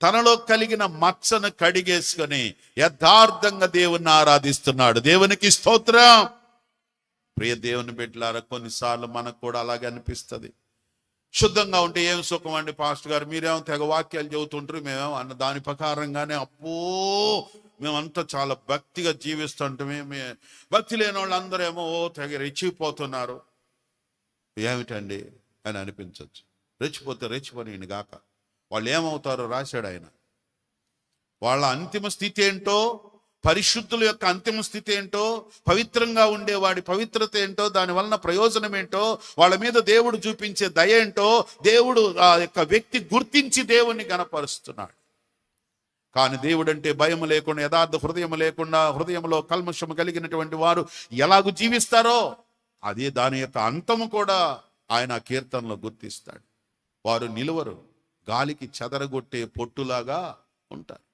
తనలో కలిగిన మచ్చను కడిగేసుకొని యథార్థంగా దేవుణ్ణి ఆరాధిస్తున్నాడు. దేవునికి స్తోత్రం. ప్రియ దేవుని బిడ్డలారా, కొన్నిసార్లు మనకు కూడా అలాగే అనిపిస్తుంది. శుద్ధంగా ఉంటే ఏం సుఖం అండి పాస్టర్ గారు, మీరేమో తెగ వాక్యాలు చెబుతుంటారు, మేమేమో అన్న దాని ప్రకారంగానే మేమంతా చాలా భక్తిగా జీవిస్తుంటే భక్తి లేని వాళ్ళందరేమో తెగ రెచ్చిపోతున్నారు. ఏమిటండి అని అనిపించవచ్చు. రెచ్చిపోని గాక. వాళ్ళు ఏమవుతారో రాశాడు ఆయన. వాళ్ళ అంతిమ స్థితి ఏంటో, పరిశుద్ధుల యొక్క అంతిమ స్థితి ఏంటో, పవిత్రంగా ఉండేవాడి పవిత్రత ఏంటో, దాని వలన ప్రయోజనం ఏంటో, వాళ్ళ మీద దేవుడు చూపించే దయ ఏంటో, దేవుడు ఆ యొక్క వ్యక్తి గుర్తించి దేవుణ్ణి గణపరుస్తున్నాడు. కానీ దేవుడు అంటే భయం లేకుండా, యథార్థ హృదయం లేకుండా, హృదయంలో కల్మషము కలిగినటువంటి వారు ఎలాగూ జీవిస్తారో అదే దాని యొక్క అంతము కూడా ఆయన కీర్తనలో గుర్తిస్తాడు. వారు నిలువరు, గాలికి చెదరగొట్టే పొట్టులాగా ఉంటారు.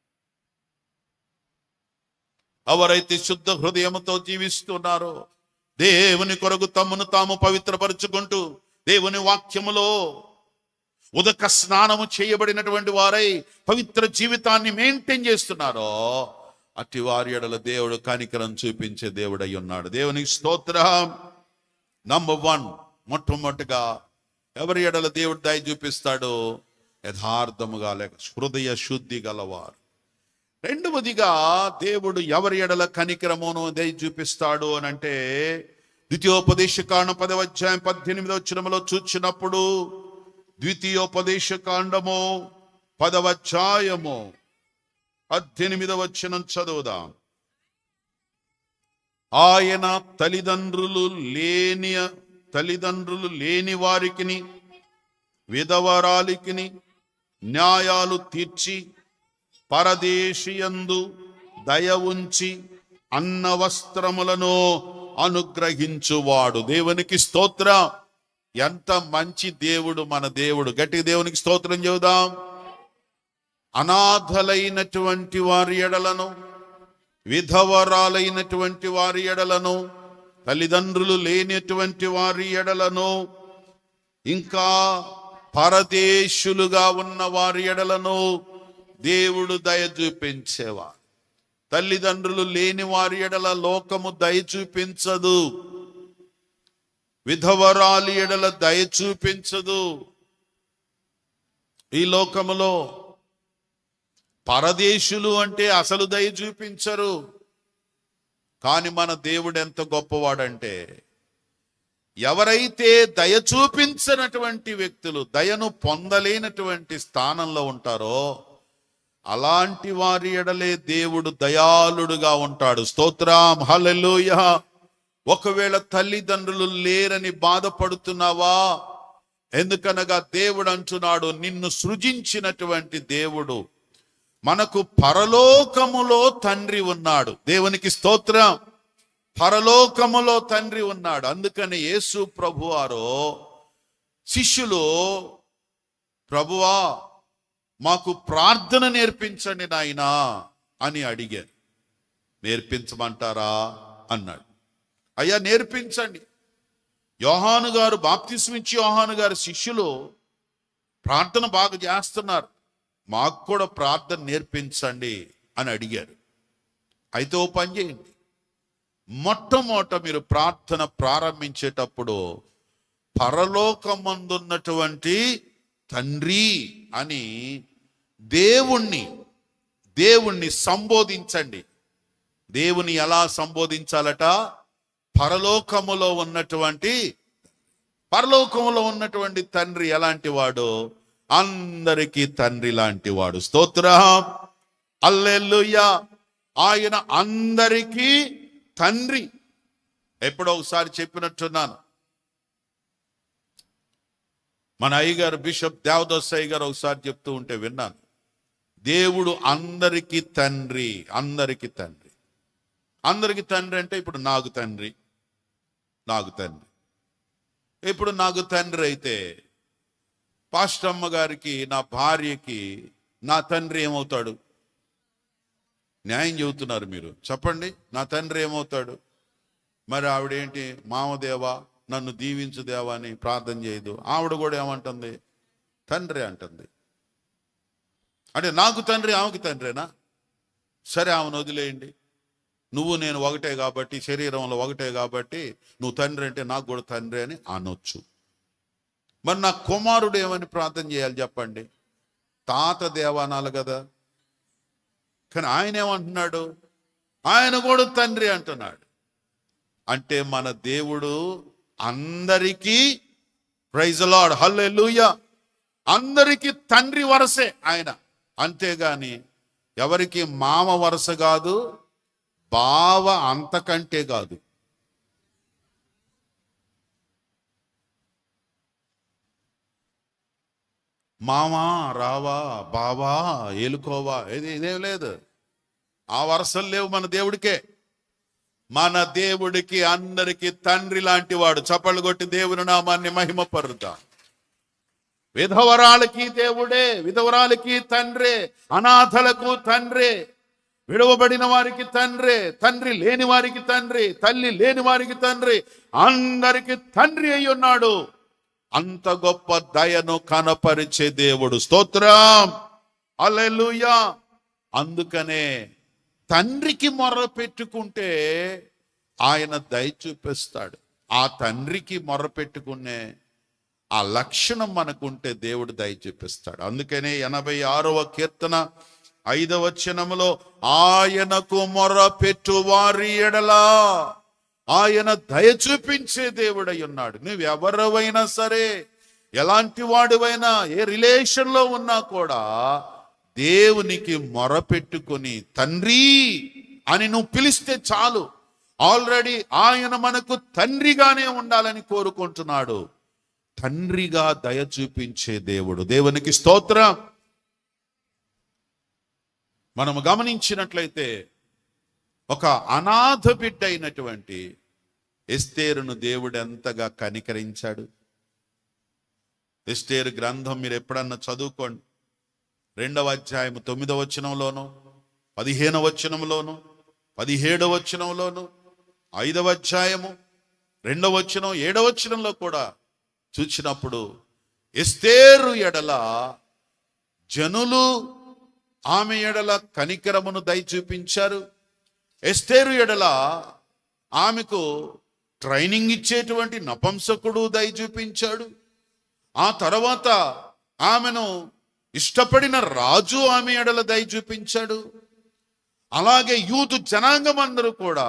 ఎవరైతే శుద్ధ హృదయంతో జీవిస్తున్నారో, దేవుని కొరకు తమను తాము పవిత్రపరుచుకుంటూ దేవుని వాక్యములో ఉదక స్నానము చేయబడినటువంటి వారై పవిత్ర జీవితాన్ని మెయింటైన్ చేస్తున్నారో, అట్టి వారి ఎడల దేవుడు కనికరం చూపించే దేవుడై ఉన్నాడు. దేవునికి స్తోత్రం. నంబర్ 1, మొట్టమొదటిగా ఎవరి ఎడల దేవుడు దయ చూపిస్తాడో, యథార్థముగా లేక హృదయ శుద్ధి గలవారు. రెండవదిగా దేవుడు ఎవరి ఎడల కనికరమును దయ చూపిస్తాడు అని అంటే, ద్వితీయోపదేశకాండం 10వ అధ్యాయం 18వ వచనములో చూచినప్పుడు, ద్వితీయోపదేశకాండము 10వ అధ్యాయము 18వ వచనం చదువుదాం. ఆయన తల్లిదండ్రులు లేని వారికిని విధవరాలికిని న్యాయాలు తీర్చి పరదేశియందు దయ ఉంచి అన్న వస్త్రములను అనుగ్రహించువాడు. దేవునికి స్తోత్రం. ఎంత మంచి దేవుడు మన దేవుడు. గట్టి దేవునికి స్తోత్రం చెబుదాం. అనాథలైనటువంటి వారి ఎడలను, విధవరాలైనటువంటి వారి ఎడలను, తల్లిదండ్రులు లేనటువంటి వారి ఎడలను, ఇంకా పరదేశులుగా ఉన్న వారి ఎడలను దేవుడు దయ చూపించేవారు. తల్లిదండ్రులు లేని వారి ఎడల లోకము దయ చూపించదు, విధవరాలి ఎడల దయ చూపించదు. ఈ లోకములో పరదేశులు అంటే అసలు దయ చూపించరు. కానీ మన దేవుడు ఎంత గొప్పవాడంటే, ఎవరైతే దయ చూపించినటువంటి వ్యక్తులు, దయను పొందలేనటువంటి స్థానంలో ఉంటారో, అలాంటి వారి ఎడలే దేవుడు దయాళుడుగా ఉంటాడు. స్తోత్రం, హల్లెలూయా. ఒకవేళ తల్లిదండ్రులు లేరని బాధపడుతున్నావా? ఎందుకనగా దేవుడు అంటున్నాడు, నిన్ను సృజించినటువంటి దేవుడు, మనకు పరలోకములో తండ్రి ఉన్నాడు. దేవునికి స్తోత్రం. పరలోకములో తండ్రి ఉన్నాడు. అందుకని యేసు ప్రభువారు శిష్యులు, ప్రభువా మాకు ప్రార్థన నేర్పించండి నాయనా అని అడిగారు. నేర్పించమంటారా అన్నాడు. అయ్యా నేర్పించండి. యోహాను గారు బాప్తిస్మం ఇచ్చి యోహాను గారు శిష్యులు ప్రార్థన బాగా చేస్తున్నారు, మాకు కూడా ప్రార్థన నేర్పించండి అని అడిగారు. అయితే ఓ పని చేయండి, మొట్టమొదట మీరు ప్రార్థన ప్రారంభించేటప్పుడు పరలోకమందున్నటువంటి తండ్రి అని దేవుణ్ణి సంబోధించండి. దేవుని ఎలా సంబోధించాలట? పరలోకములో ఉన్నటువంటి తండ్రి ఎలాంటి వాడు? అందరికీ తండ్రి లాంటి వాడు. స్తోత్రం, హల్లెలూయా. ఆయన అందరికీ తండ్రి. ఎప్పుడో ఒకసారి చెప్పినట్టున్నాను, మన అయ్యగారు బిషప్ దేవదాస్ అయ్య గారు ఒకసారి చెప్తూ ఉంటే విన్నాను. దేవుడు అందరికీ తండ్రి, అందరికీ తండ్రి. అందరికీ తండ్రి అంటే ఇప్పుడు నాకు తండ్రి. ఇప్పుడు నాకు తండ్రి అయితే పాస్టమ్మ గారికి, నా భార్యకి నా తండ్రి ఏమవుతాడు? న్యాయం చెబుతున్నారు మీరు, చెప్పండి. నా తండ్రి ఏమవుతాడు? మరి ఆవిడేంటి, మామదేవా నన్ను దీవించు దేవా అని ప్రార్థన చేయదు. ఆవిడ కూడా ఏమంటుంది? తండ్రి అంటుంది. అంటే నాకు తండ్రి, ఆమెకి తండ్రేనా? సరే, ఆమెను వదిలేయండి. నువ్వు నేను ఒకటే కాబట్టి, శరీరంలో ఒకటే కాబట్టి నువ్వు తండ్రి అంటే నాకు కూడా తండ్రి అని అనొచ్చు. మరి నా కుమారుడు ఏమని ప్రార్థన చేయాలి చెప్పండి? తాత దేవా అనాలి కదా. కానీ ఆయన ఏమంటున్నాడు? ఆయన కూడా తండ్రి అంటున్నాడు. అంటే మన దేవుడు అందరికీ, ప్రైజ్ ది లార్డ్, హల్లెలూయా, అందరికీ తండ్రి వరసే ఆయన. అంతేగాని ఎవరికి మామ వరస కాదు, బావ అంతకంటే కాదు. మామా రావా, బావా ఏలుకోవా, ఇదేం లేదు. ఆ వరసలు లేవు మన దేవుడికే. మన దేవుడికి అందరికీ తండ్రి లాంటి వాడు. చప్పళ్ళు కొట్టి దేవుని నామాన్ని మహిమపరుద్దాం. విధవరాలకి దేవుడే, విధవరాలకి తండ్రే, అనాథలకు తండ్రే, విడవబడిన వారికి తండ్రి, తండ్రి లేని వారికి తండ్రి, తల్లి లేని వారికి తండ్రి, అందరికి తండ్రి అయి ఉన్నాడు. అంత గొప్ప దయను కనపరిచే దేవుడు. స్తోత్రం, హల్లెలూయా. అందుకనే తండ్రికి మొర్ర పెట్టుకుంటే ఆయన దయ చూపిస్తాడు. ఆ తండ్రికి మొర్ర పెట్టుకునే ఆ లక్షణం మనకుంటే దేవుడు దయ చూపిస్తాడు. అందుకనే 86వ కీర్తన 5వ వచనములో, ఆయనకు మొర్ర పెట్టు వారి ఎడల ఆయన దయ చూపించే దేవుడై ఉన్నాడు. నువ్వు ఎవరివైనా సరే, ఎలాంటి వాడివైనా, ఏ రిలేషన్లో ఉన్నా కూడా దేవునికి మొర పెట్టుకొని తండ్రి అని నువ్వు పిలిస్తే చాలు. ఆల్రెడీ ఆయన మనకు తండ్రిగానే ఉండాలని కోరుకుంటున్నాడు. తండ్రిగా దయ చూపించే దేవుడు. దేవునికి స్తోత్రం. మనము గమనించినట్లయితే ఒక అనాథ బిడ్డ అయినటువంటి ఎస్తేరును దేవుడు ఎంతగా కనికరించాడు. ఎస్తేరు గ్రంథం మీరు ఎప్పుడన్నా చదువుకోండి. 2వ అధ్యాయము 9వ వచనంలోను, 15వ వచనంలోను, 17వ వచనంలోను, 5వ అధ్యాయము 2వ వచనం, 7వ వచనంలో కూడా చూసినప్పుడు ఎస్తేరు ఎడల జనులు ఆమె ఎడల కనికరమును దయ చూపించారు. ఎస్తేరు ఎడల ఆమెకు ట్రైనింగ్ ఇచ్చేటువంటి నపుంసకుడు దయ చూపించాడు. ఆ తర్వాత ఆమెను ఇష్టపడిన రాజు ఆమె ఎడల దయ చూపించాడు. అలాగే యూదు జనాంగం అందరూ కూడా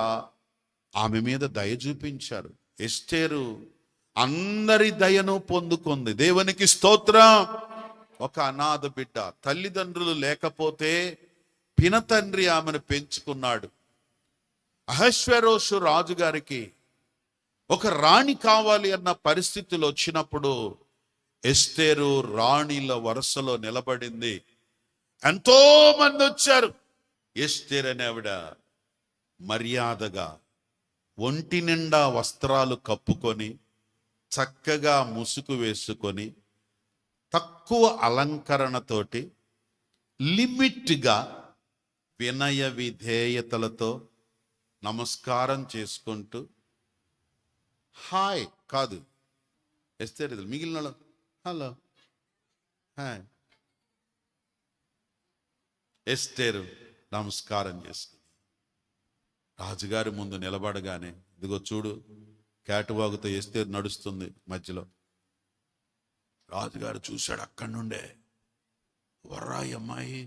ఆమె మీద దయ చూపించారు. ఎస్తేరు అందరి దయను పొందుకుంది. దేవునికి స్తోత్రం. ఒక అనాథ బిడ్డ, తల్లిదండ్రులు లేకపోతే పినతండ్రి ఆమెను పెంచుకున్నాడు. అహశ్వేరోషు రాజుగారికి ఒక రాణి కావాలి అన్న పరిస్థితులు వచ్చినప్పుడు ఎస్తేరు రాణిల వరుసలో నిలబడింది. ఎంతో మంది వచ్చారు. ఎస్తేరు అనే ఆవిడ మర్యాదగా ఒంటి నిండా వస్త్రాలు కప్పుకొని, చక్కగా ముసుగు వేసుకొని, తక్కువ అలంకరణతోటి, లిమిట్గా వినయ విధేయతలతో నమస్కారం చేసుకుంటూ, హాయ్ కాదు ఎస్తేరు, మిగిలిన హలో హాయ్, ఎస్తేరు నమస్కారం చేసుకుంది. రాజుగారి ముందు నిలబడగానే, ఇదిగో చూడు, కేటవాగుతో ఎస్తేరు నడుస్తుంది మధ్యలో. రాజుగారు చూశాడు అక్కడి నుండే. వర్రాయి అమ్మాయి,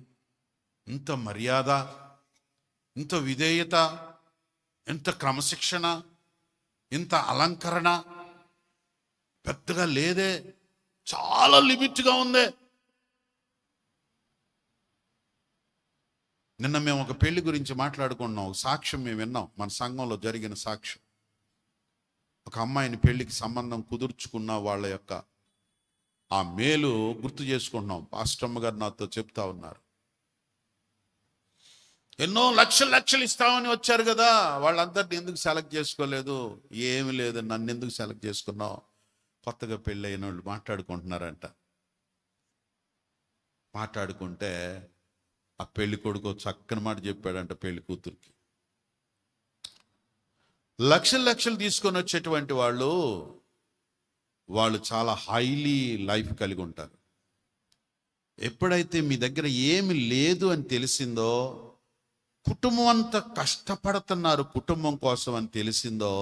ఇంత మర్యాద, ఇంత విధేయత, ఇంత క్రమశిక్షణ, ఇంత అలంకరణ పెద్దగా లేదే, చాలా లిమిట్గా ఉందే. నిన్న మేము ఒక పెళ్లి గురించి మాట్లాడుకున్నాం. ఒక సాక్ష్యం మేము విన్నాం, మన సంఘంలో జరిగిన సాక్ష్యం. ఒక అమ్మాయిని పెళ్లికి సంబంధం కుదుర్చుకున్న వాళ్ళ యొక్క ఆ మేలు గుర్తు చేసుకుంటున్నాం. పాస్టమ్మ గారు నాతో చెప్తా ఉన్నారు. ఎన్నో లక్షలు ఇస్తామని వచ్చారు కదా, వాళ్ళందరినీ ఎందుకు సెలెక్ట్ చేసుకోలేదు? ఏమి లేదు, నన్ను ఎందుకు సెలెక్ట్ చేసుకున్నావు? కొత్తగా పెళ్ళి అయిన వాళ్ళు మాట్లాడుకుంటున్నారంట. మాట్లాడుకుంటే ఆ పెళ్లి కొడుకు చక్కని మాట చెప్పాడంట పెళ్లి కూతురికి. లక్షలు లక్షలు తీసుకొని వచ్చేటువంటి వాళ్ళు చాలా హైలీ లైఫ్ కలిగి ఉంటారు. ఎప్పుడైతే మీ దగ్గర ఏమి లేదు అని తెలిసిందో, కుటుంబం అంతా కష్టపడుతున్నారు కుటుంబం కోసం అని తెలిసిందో,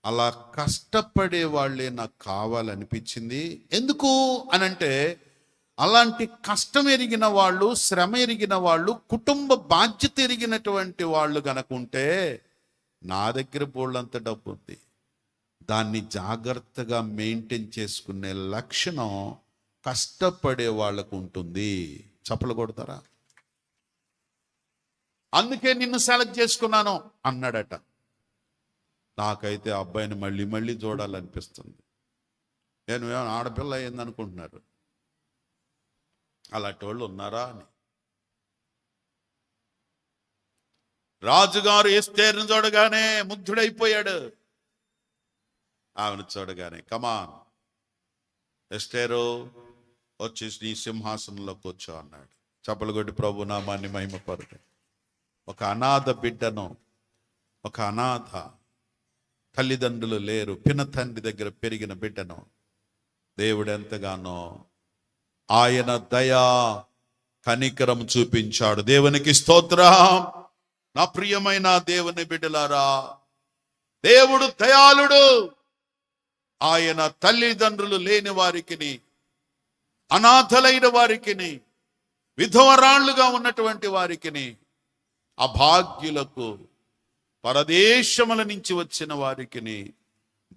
అలా కష్టపడే వాళ్ళే నాకు కావాలనిపించింది. ఎందుకు అనంటే, అలాంటి కష్టం ఎరిగిన వాళ్ళు, శ్రమ ఎరిగిన వాళ్ళు, కుటుంబ బాధ్యత ఎరిగినటువంటి వాళ్ళు గనకుంటే, నా దగ్గర బోళ్ళంత డబ్బు ఉంది, దాన్ని జాగ్రత్తగా మెయింటైన్ చేసుకునే లక్షణం కష్టపడే వాళ్ళకు ఉంటుంది. చప్పలు కొడతారా? అందుకే నిన్ను సెలెక్ట్ చేసుకున్నాను అన్నాడట. నాకైతే అబ్బాయిని మళ్ళీ మళ్ళీ చూడాలనిపిస్తుంది. నేను ఏమైనా ఆడపిల్ల అయింది అనుకుంటున్నారు, అలాంటి వాళ్ళు ఉన్నారా అని. రాజుగారు ఎస్తేరును చూడగానే ముగ్ధుడైపోయాడు. ఆమెను చూడగానే, కమాన్ ఎస్తేరు వచ్చి నీ సింహాసనంలో కూర్చో అన్నాడు. చప్పలు కొట్టి ప్రభు నామాన్ని మహిమపరుడు. ఒక అనాథ బిడ్డను, ఒక అనాథ, తల్లిదండ్రులు లేరు, పినతండ్రి దగ్గర పెరిగిన బిడ్డను దేవుడు ఎంతగానో ఆయన దయా కనికరం చూపించాడు. దేవునికి స్తోత్రం. నా ప్రియమైన దేవుని బిడ్డలారా, దేవుడు దయాళుడు. ఆయన తల్లిదండ్రులు లేని వారికిని, అనాథలైన వారికిని, విధవరాళ్లుగా ఉన్నటువంటి వారికిని, అభాగ్యులకు, పరదేశముల నుంచి వచ్చిన వారికిని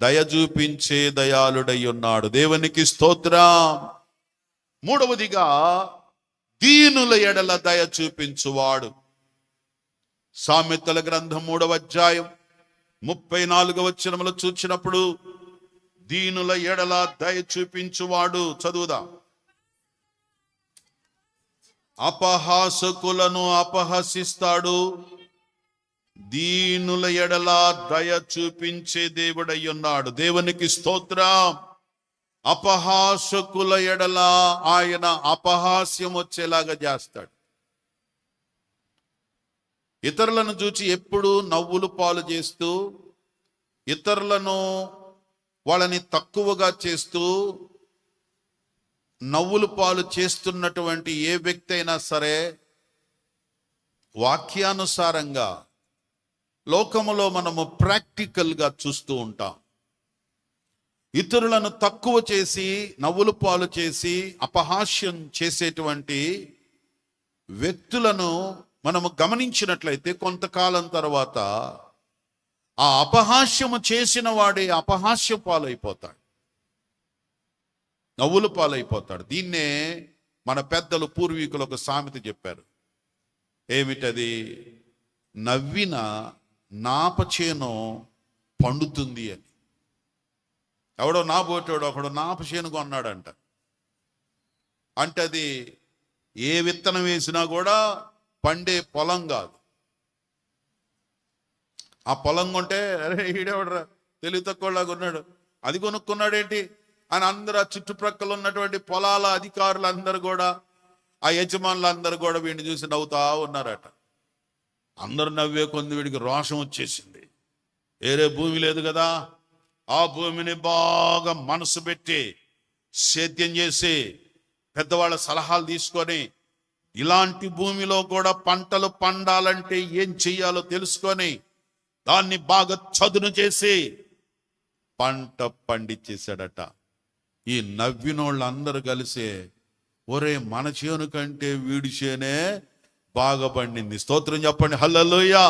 దయ చూపించే దయాళుడై ఉన్నాడు. దేవునికి స్తోత్రం. మూడవదిగా, దీనుల ఎడల దయ చూపించువాడు. సామెతల గ్రంథం 3వ అధ్యాయం 34వ వచనములో చూచినప్పుడు, దీనుల ఎడల దయ చూపించువాడు. చదువుదాం. అపహాసకులను అపహసిస్తాడు, దీనుల ఎడల దయ చూపించే దేవుడై ఉన్నాడు. దేవునికి స్తోత్రం. అపహాసకుల ఎడల ఆయన అపహాస్యం వచ్చేలాగా చేస్తాడు. ఇతరులను చూచి ఎప్పుడు నవ్వులు పాలు చేస్తూ, ఇతరులను వాళ్ళని తక్కువగా చేస్తూ నవ్వులు పాలు చేస్తున్నటువంటి ఏ వ్యక్తి అయినా సరే, వాక్యానుసారంగా లోకములో మనము ప్రాక్టికల్గా చూస్తూ ఉంటాం. ఇతరులను తక్కువ చేసి, నవ్వులు పాలు చేసి, అపహాస్యం చేసేటువంటి వ్యక్తులను మనము గమనించినట్లయితే, కొంతకాలం తర్వాత ఆ అపహాస్యము చేసిన వాడే అపహాస్య పాలైపోతాడు, నవ్వుల పాలైపోతాడు. దీన్నే మన పెద్దలు, పూర్వీకులు ఒక సామెత చెప్పారు. ఏమిటది? నవ్విన నాపచేను పండుతుంది అని. ఎవడో నాబోటాడు ఒకడు నాపచేను కొన్నాడంట. అంటే అది ఏ విత్తనం వేసినా కూడా పండే పొలం కాదు. ఆ పొలం కొంటే, అరే ఈడెవడరా తెలివి తక్కువలాగా ఉన్నాడు, అది కొనుక్కున్నాడేంటి అని అందరూ, ఆ చుట్టుప్రక్కల ఉన్నటువంటి పొలాల అధికారులు అందరూ కూడా, ఆ యజమానులు అందరూ కూడా వీడిని చూసి నవ్వుతా ఉన్నారట. అందరూ నవ్వే కొంది వీడికి రోషం వచ్చేసింది. వేరే భూమి లేదు కదా, ఆ భూమిని బాగా మనసు పెట్టి సేద్యం చేసి, పెద్దవాళ్ళ సలహాలు తీసుకొని, ఇలాంటి భూమిలో కూడా పంటలు పండాలంటే ఏం చెయ్యాలో తెలుసుకొని, దాన్ని బాగా చదును చేసి పంట పండించేశాడట. ఈ నవ్వినోళ్ళు అందరూ కలిసి, ఒరే మన చేను కంటే వీడి చేనే బాగా పండింది, స్తోత్రం చెప్పండి, హల్లెలూయా.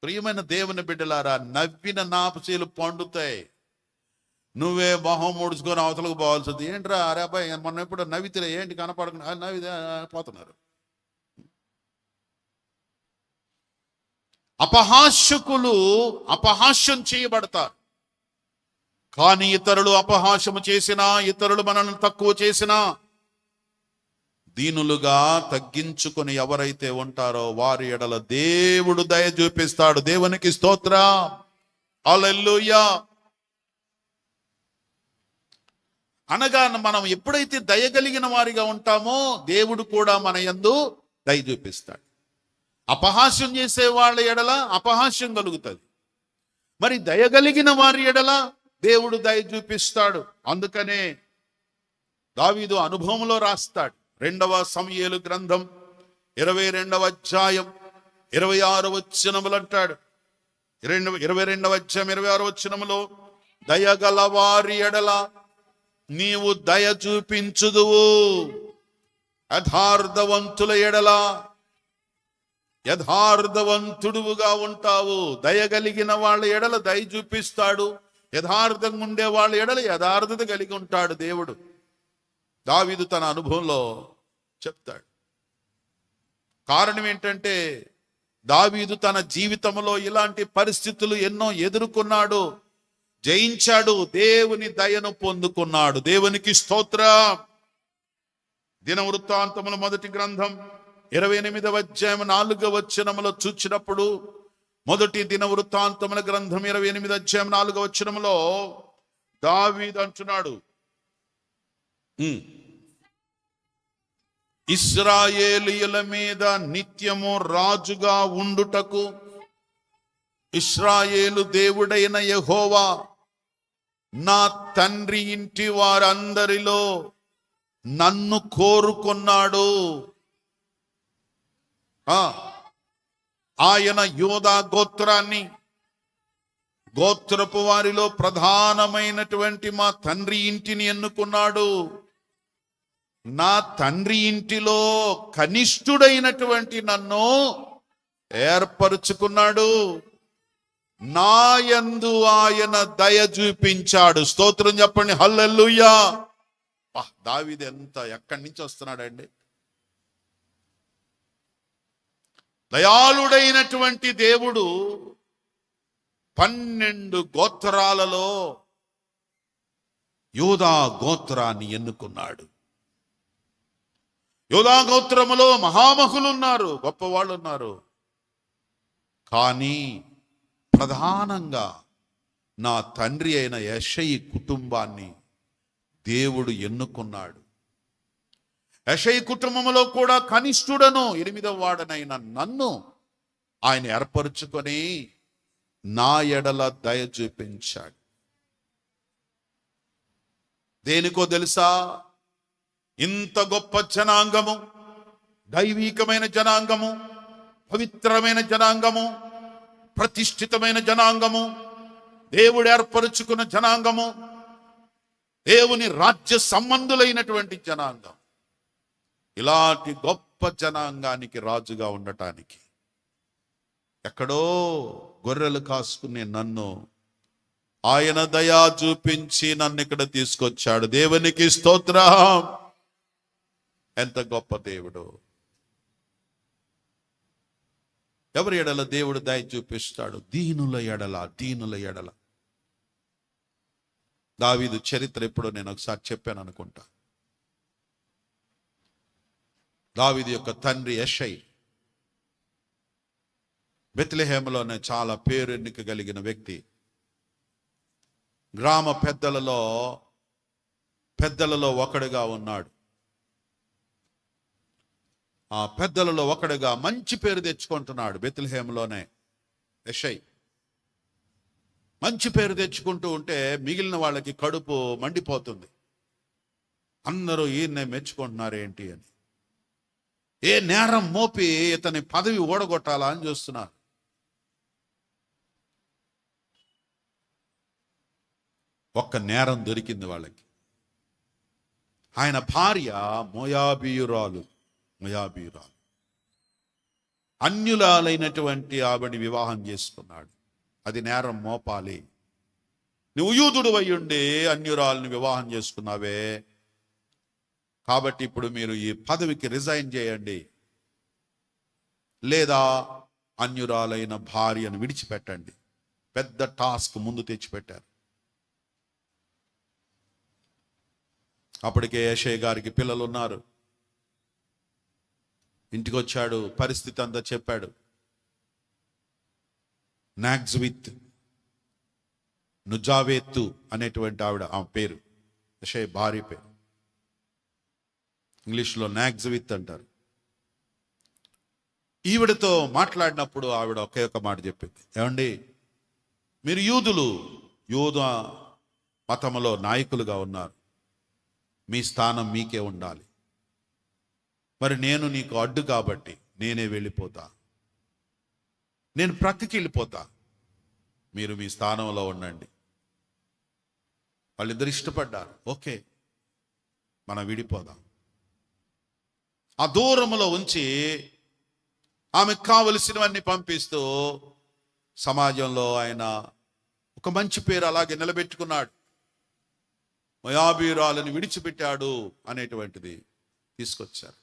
ప్రియమైన దేవుని బిడ్డలారా, నవ్విన నాపచేలు పండుతాయి. నువ్వే మొహం ముడుచుకొని అవతలకు పోవాల్సింది. ఏంట్రా అరే అబ్బాయి మొన్న ఎప్పుడు నవ్వితే ఏంటి కనపడకుండా నవ్వితే పోతున్నారు. అపహాస్యకులు అపహాస్యం చేయబడతారు. కానీ ఇతరులు అపహాస్యము చేసినా, ఇతరులు మనల్ని తక్కువ చేసినా, దీనులుగా తగ్గించుకొని ఎవరైతే ఉంటారో వారి ఎడల దేవుడు దయ చూపిస్తాడు. దేవునికి స్తోత్రం, హల్లెలూయా. అనగా మనం ఎప్పుడైతే దయ కలిగిన వారిగా ఉంటామో దేవుడు కూడా మన యందు దయ చూపిస్తాడు. అపహాస్యం చేసే వాళ్ళ ఎడల అపహాస్యం కలుగుతుంది, మరి దయ కలిగిన వారి ఎడల దేవుడు దయ చూపిస్తాడు. అందుకనే దావీదు అనుభవంలో రాస్తాడు. 2వ సమూయేలు గ్రంథం 22వ అధ్యాయం 26వ వచనములు అంటాడు. 22వ అధ్యాయం 26వ వచనములో, దయగల వారి ఎడల నీవు దయ చూపించుదువు, యథార్థవంతుల ఎడల యథార్థవంతుడుగా ఉంటావు. దయగలిగిన వాళ్ళ ఎడల దయ చూపిస్తాడు, యథార్థంగా ఉండే వాళ్ళ ఎడల యథార్థత కలిగి ఉంటాడు దేవుడు. దావీదు తన అనుభవంలో చెప్తాడు. కారణం ఏంటంటే దావీదు తన జీవితంలో ఇలాంటి పరిస్థితులు ఎన్నో ఎదుర్కొన్నాడు, జయించాడు, దేవుని దయను పొందుకున్నాడు. దేవునికి స్తోత్రం. దినవృత్తాంతముల 1వ గ్రంథం 28వ అధ్యాయం 4వ వచనములో చూచినప్పుడు, 1 దినవృత్తాంతముల గ్రంథం 28వ అధ్యాయం 4వ వచనములో దావీదు అంటున్నాడు, ఇశ్రాయేలీయుల మీద నిత్యము రాజుగా ఉండుటకు ఇశ్రాయేలు దేవుడైన యెహోవా నా తండ్రి ఇంటి వారందరిలో నన్ను కోరుకున్నాడు. ఆయన యూదా గోత్రాన్ని, గోత్రపు వారిలో ప్రధానమైనటువంటి మా తండ్రి ఇంటిని ఎన్నుకున్నాడు. నా తండ్రి ఇంటిలో కనిష్ఠుడైనటువంటి నన్ను ఏర్పరుచుకున్నాడు. నా యందు ఆయన దయ చూపించాడు. స్తోత్రం చెప్పండి, హల్లెలూయా. దావీదు ఎక్కడి నుంచి వస్తున్నాడండి? దయాళుడైనటువంటి దేవుడు 12 గోత్రాలలో యూదా గోత్రాన్ని ఎన్నుకున్నాడు. యూదా గోత్రములో మహామహులు ఉన్నారు, గొప్పవాళ్ళు ఉన్నారు. కానీ ప్రధానంగా నా తండ్రి అయిన యెషయి కుటుంబాన్ని దేవుడు ఎన్నుకున్నాడు. యెషయి కుటుంబంలో కూడా కనిష్ఠుడను 8వ వాడనైన నన్ను ఆయన ఏర్పరుచుకొని నా ఎడల దయ చూపించాడు. దేనికో తెలుసా? ఇంత గొప్ప జనాంగము, దైవీకమైన జనాంగము, పవిత్రమైన జనాంగము, ప్రతిష్ఠితమైన జనాంగము, దేవుడు ఏర్పరుచుకున్న జనాంగము, దేవుని రాజ్య సంబంధులైనటువంటి జనాంగం, ఇలాంటి గొప్ప జనాంగానికి రాజుగా ఉండటానికి ఎక్కడో గొర్రెలు కాసుకునే నన్ను ఆయన దయా చూపించి నన్ను ఇక్కడ తీసుకొచ్చాడు. దేవునికి స్తోత్రం. ఎంత గొప్ప దేవుడు! ఎవరి ఎడల దేవుడు దయ చూపిస్తాడు? దీనుల ఎడల, దీనుల ఎడల. దావీదు చరిత్ర ఎప్పుడో నేను ఒకసారి చెప్పాను అనుకుంటా. దావీదు యొక్క తండ్రి యెషయి బెత్లెహేములోనే చాలా పేరెన్నిక కలిగిన వ్యక్తి. గ్రామ పెద్దలలో ఒకడుగా ఉన్నాడు. ఆ పెద్దలలో ఒకడుగా మంచి పేరు తెచ్చుకుంటున్నాడు. బెత్లెహేములోనే యెషయి మంచి పేరు తెచ్చుకుంటూ ఉంటే మిగిలిన వాళ్ళకి కడుపు మండిపోతుంది. అందరూ ఈయన్నే మెచ్చుకుంటున్నారు ఏంటి అని. ఏ నేరం మోపి ఇతని పదవి ఓడగొట్టాలా అని చూస్తున్నారు. ఒక్క నేరం దొరికింది వాళ్ళకి. ఆయన భార్య మోయాబీయురాలు. అన్యులాలైనటువంటి ఆవిడని వివాహం చేసుకున్నాడు. అది నేరం మోపాలి. నువ్వు యూదుడు అయ్యుండి అన్యురాలని వివాహం చేసుకున్నావే, కాబట్టి ఇప్పుడు మీరు ఈ పదవికి రిజైన్ చేయండి, లేదా అన్యురాలైన భార్యను విడిచిపెట్టండి. పెద్ద టాస్క్ ముందు తెచ్చిపెట్టారు. అప్పటికే యెషయి గారికి పిల్లలు ఉన్నారు. ఇంటికి వచ్చాడు, పరిస్థితి అంతా చెప్పాడు. నాగ్జ్విత్ నుజావేత్తు అనేటువంటి ఆవిడ, ఆ పేరు. యెషయా భార్య పేరు. ఇంగ్లీష్లో నాగ్జవిత్ అంటారు. ఈవిడతో మాట్లాడినప్పుడు ఆవిడ ఒకే ఒక మాట చెప్పింది, ఏమండి మీరు యూద మతములో నాయకులుగా ఉన్నారు, మీ స్థానం మీకే ఉండాలి. మరి నేను నీకు అడ్డు కాబట్టి నేనే వెళ్ళిపోతా, నేను ప్రక్కకి వెళ్ళిపోతా, మీరు మీ స్థానంలో ఉండండి. వాళ్ళిద్దరు ఇష్టపడ్డారు. ఓకే, మనం విడిపోదాం. ఆ దూరములో ఉంచి ఆమెకు కావలసినవన్నీ పంపిస్తూ సమాజంలో ఆయన ఒక మంచి పేరు అలాగే నిలబెట్టుకున్నాడు. మోయాబీయురాలను విడిచిపెట్టాడు అనేటువంటిది తీసుకొచ్చారు.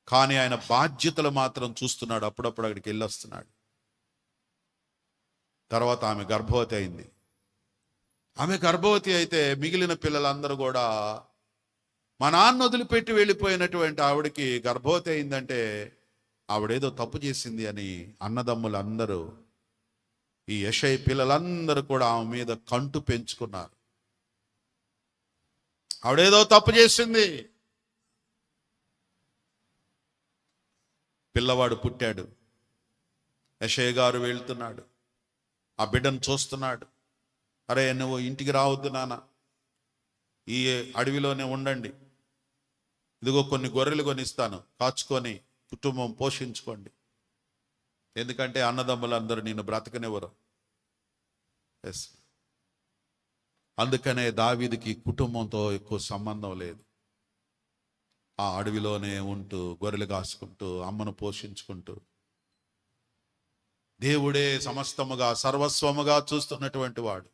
కానీ ఆయన బాధ్యతలు మాత్రం చూస్తున్నాడు. అప్పుడప్పుడు అక్కడికి వెళ్ళొస్తున్నాడు. తర్వాత ఆమె గర్భవతి అయింది. ఆమె గర్భవతి అయితే మిగిలిన పిల్లలందరూ కూడా, మా నాన్న వదిలిపెట్టి వెళ్ళిపోయినటువంటి ఆవిడకి గర్భవతి అయిందంటే ఆవిడేదో తప్పు చేసింది అని అన్నదమ్ములందరూ, ఈ యెషయా పిల్లలందరూ కూడా ఆమె మీద కంటు పెంచుకున్నారు. ఆవిడేదో తప్పు చేసింది. పిల్లవాడు పుట్టాడు. యెషయా గారు వెళ్తున్నాడు, ఆ బిడ్డను చూస్తున్నాడు. అరే నువ్వు ఇంటికి రావద్దు నాన్న, ఈ అడవిలోనే ఉండండి, ఇదిగో కొన్ని గొర్రెలు కొనిస్తాను, కాచుకొని కుటుంబం పోషించుకోండి, ఎందుకంటే అన్నదమ్ములందరూ నిన్ను బ్రతకనివ్వరు. ఎస్, అందుకనే దావీదుకి కుటుంబంతో ఎక్కువ సంబంధం లేదు. ఆ అడవిలోనే ఉంటూ గొర్రెలు కాసుకుంటూ అమ్మను పోషించుకుంటూ దేవుడే సమస్తముగా సర్వస్వముగా చూస్తున్నటువంటి వాడు.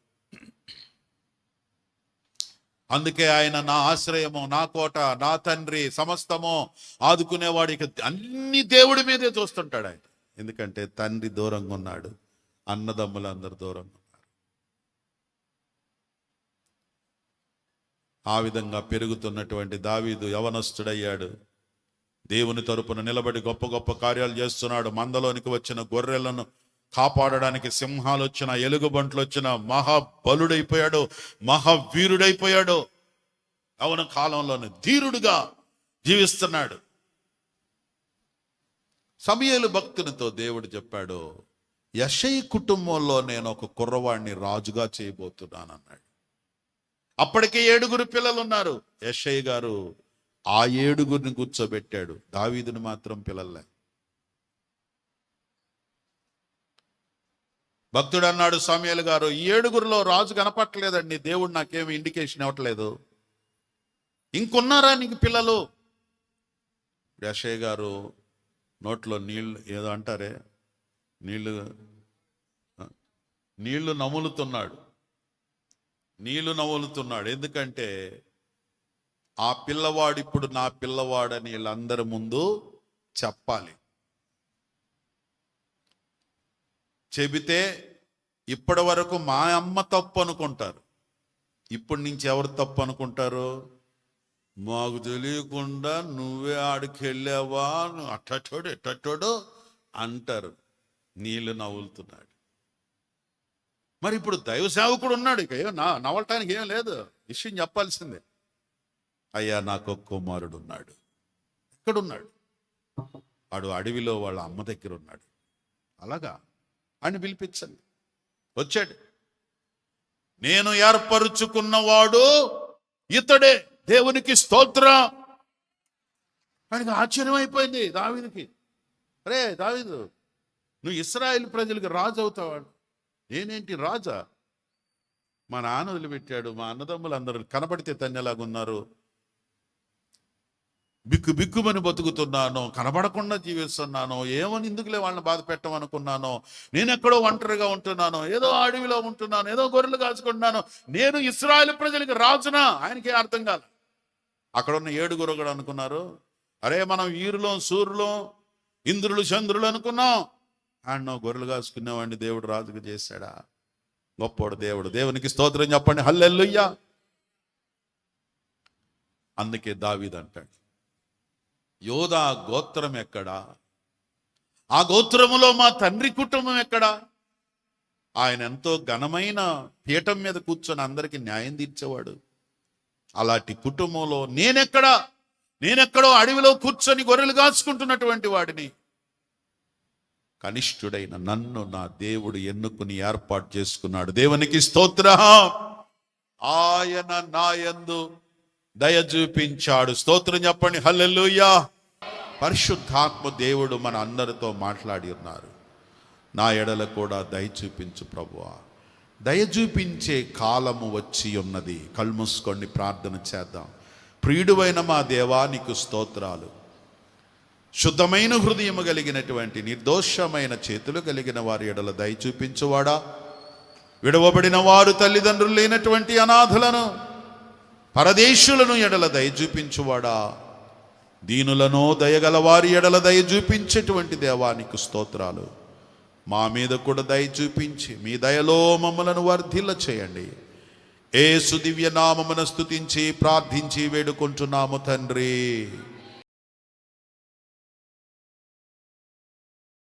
అందుకే ఆయన నా ఆశ్రయము, నా కోట, నా తండ్రి, సమస్తము ఆదుకునేవాడు. ఇక అన్ని దేవుడి మీదే చూస్తుంటాడు ఆయన. ఎందుకంటే తండ్రి దూరంగా ఉన్నాడు, అన్నదమ్ములందరూ దూరంగా ఉన్నారు. ఆ విధంగా పెరుగుతున్నటువంటి దావీదు యవనస్తుడయ్యాడు. దేవుని తరపున నిలబడి గొప్ప గొప్ప కార్యాలు చేస్తున్నాడు. మందలోనికి వచ్చిన గొర్రెలను కాపాడడానికి సింహాలు వచ్చిన, ఎలుగుబంట్లు వచ్చిన మహాబలుడైపోయాడు, మహావీరుడైపోయాడు. యవన కాలంలోనే ధీరుడుగా జీవిస్తున్నాడు. సమూయేలు భక్తునితో దేవుడు చెప్పాడు, యెషయా కుటుంబంలో నేను ఒక కుర్రవాడిని రాజుగా చేయబోతున్నాను అన్నాడు. అప్పటికే 7 పిల్లలు ఉన్నారు. యెషయా గారు ఆ 7 కూర్చోబెట్టాడు. దావీదుని మాత్రం పిల్లలే. భక్తుడు అన్నాడు, సమూయేలు గారు, ఈ 7 రాజు కనపట్టలేదండి, దేవుడు నాకేమి ఇండికేషన్ ఇవ్వట్లేదు, ఇంకున్నారా నీకు పిల్లలు? యెషయా గారు నోట్లో నీళ్ళు ఏదో అంటారే, నీళ్లు నములుతున్నాడు. ఎందుకంటే ఆ పిల్లవాడు ఇప్పుడు నా పిల్లవాడని వీళ్ళందరి ముందు చెప్పాలి. చెబితే ఇప్పటి వరకు మా అమ్మ తప్పు అనుకుంటారు, ఇప్పటి నుంచి ఎవరు తప్పు అనుకుంటారు? మాకు తెలియకుండా నువ్వే ఆడికి వెళ్ళావా, అట్టటోడు ఎట్టటోడు అంటారు. నీళ్ళు నవ్వులుతున్నాడు. మరి ఇప్పుడు దైవ సేవకుడు ఉన్నాడు, ఇక నవ్వటానికి ఏం లేదు, విషయం చెప్పాల్సిందే. అయ్యా నాకు ఒక కుమారుడు ఉన్నాడు. ఎక్కడున్నాడు? వాడు అడవిలో వాళ్ళ అమ్మ దగ్గర ఉన్నాడు. అలాగా అని పిలిపించండి. వచ్చాడు. నేను ఏర్పరుచుకున్నవాడు ఇతడే, దేవునికి స్తోత్రం. ఆయనకి ఆశ్చర్యం అయిపోయింది దావీదుకి. అరే దావీదు, నువ్వు ఇశ్రాయేలు ప్రజలకు రాజు అవుతావాడు. నేనేంటి రాజా? మా నాన్న వదిలిపెట్టాడు, మా అన్నదమ్ములు అందరూ కనబడితే తన్నెలాగున్నారు, బిక్కుమని బతుకుతున్నాను, కనబడకుండా జీవిస్తున్నాను, ఏమని ఎందుకులే వాళ్ళని బాధ పెట్టమనుకున్నాను, నేను ఎక్కడో ఒంటరిగా ఉంటున్నాను, ఏదో అడవిలో ఉంటున్నాను, ఏదో గొర్రెలు కాచుకుంటున్నాను, నేను ఇశ్రాయేలు ప్రజలకు రాజునా? ఆయనకే అర్థం కాదు. అక్కడ ఉన్న 7 కూడా అనుకున్నారు, అరే మనం వీరులం, సూర్యులం, ఇంద్రులు, చంద్రులు అనుకున్నాం. ఆయన గొర్రెలు కాసుకునేవాడిని దేవుడు రాజుగా చేశాడా? గొప్పోడు దేవుడు. దేవునికి స్తోత్రం చెప్పండి, హల్లెలూయా. అందుకే దావీదు అంటాడు, యోధా గోత్రం ఎక్కడా? ఆ గోత్రములో మా తండ్రి కుటుంబం ఎక్కడా? ఆయన ఎంతో ఘనమైన పీఠం మీద కూర్చొని అందరికీ న్యాయం తీర్చేవాడు. అలాంటి కుటుంబంలో నేనెక్కడో అడవిలో కూర్చొని గొర్రెలు కాచుకుంటున్నటువంటి వాడిని కనిష్ఠుడైన నన్ను నా దేవుడు ఎన్నుకుని ఏర్పాటు చేసుకున్నాడు. దేవునికి స్తోత్రం. ఆయన నా యందు దయ చూపించాడు. స్తోత్రం చెప్పండి, హల్లెలూయా. పరిశుద్ధాత్మ దేవుడు మన అందరితో మాట్లాడి ఉన్నారు. నా ఎడల కూడా దయ చూపించు ప్రభువా. దయ చూపించే కాలము వచ్చి ఉన్నది. కళ్ళు మూసుకొని ప్రార్థన చేద్దాం. ప్రియుడువైన మా దేవా, నీకు స్తోత్రాలు. శుద్ధమైన హృదయము కలిగినటువంటి నిర్దోషమైన చేతులు కలిగిన వారి ఎడల దయ చూపించువాడా, విడవబడిన వారు తల్లిదండ్రులు లేనటువంటి అనాథలను పరదేశులను ఎడల దయ చూపించువాడా, దీనులను దయగల వారి ఎడల దయ చూపించేటువంటి దేవానికి స్తోత్రాలు. మా మీద కూడా దయ చూపించి మీ దయలో మమ్మలను వర్ధిల్ల చేయండి. యేసు దివ్య నామమున స్తుతించి ప్రార్థించి వేడుకుంటున్నాము తండ్రి.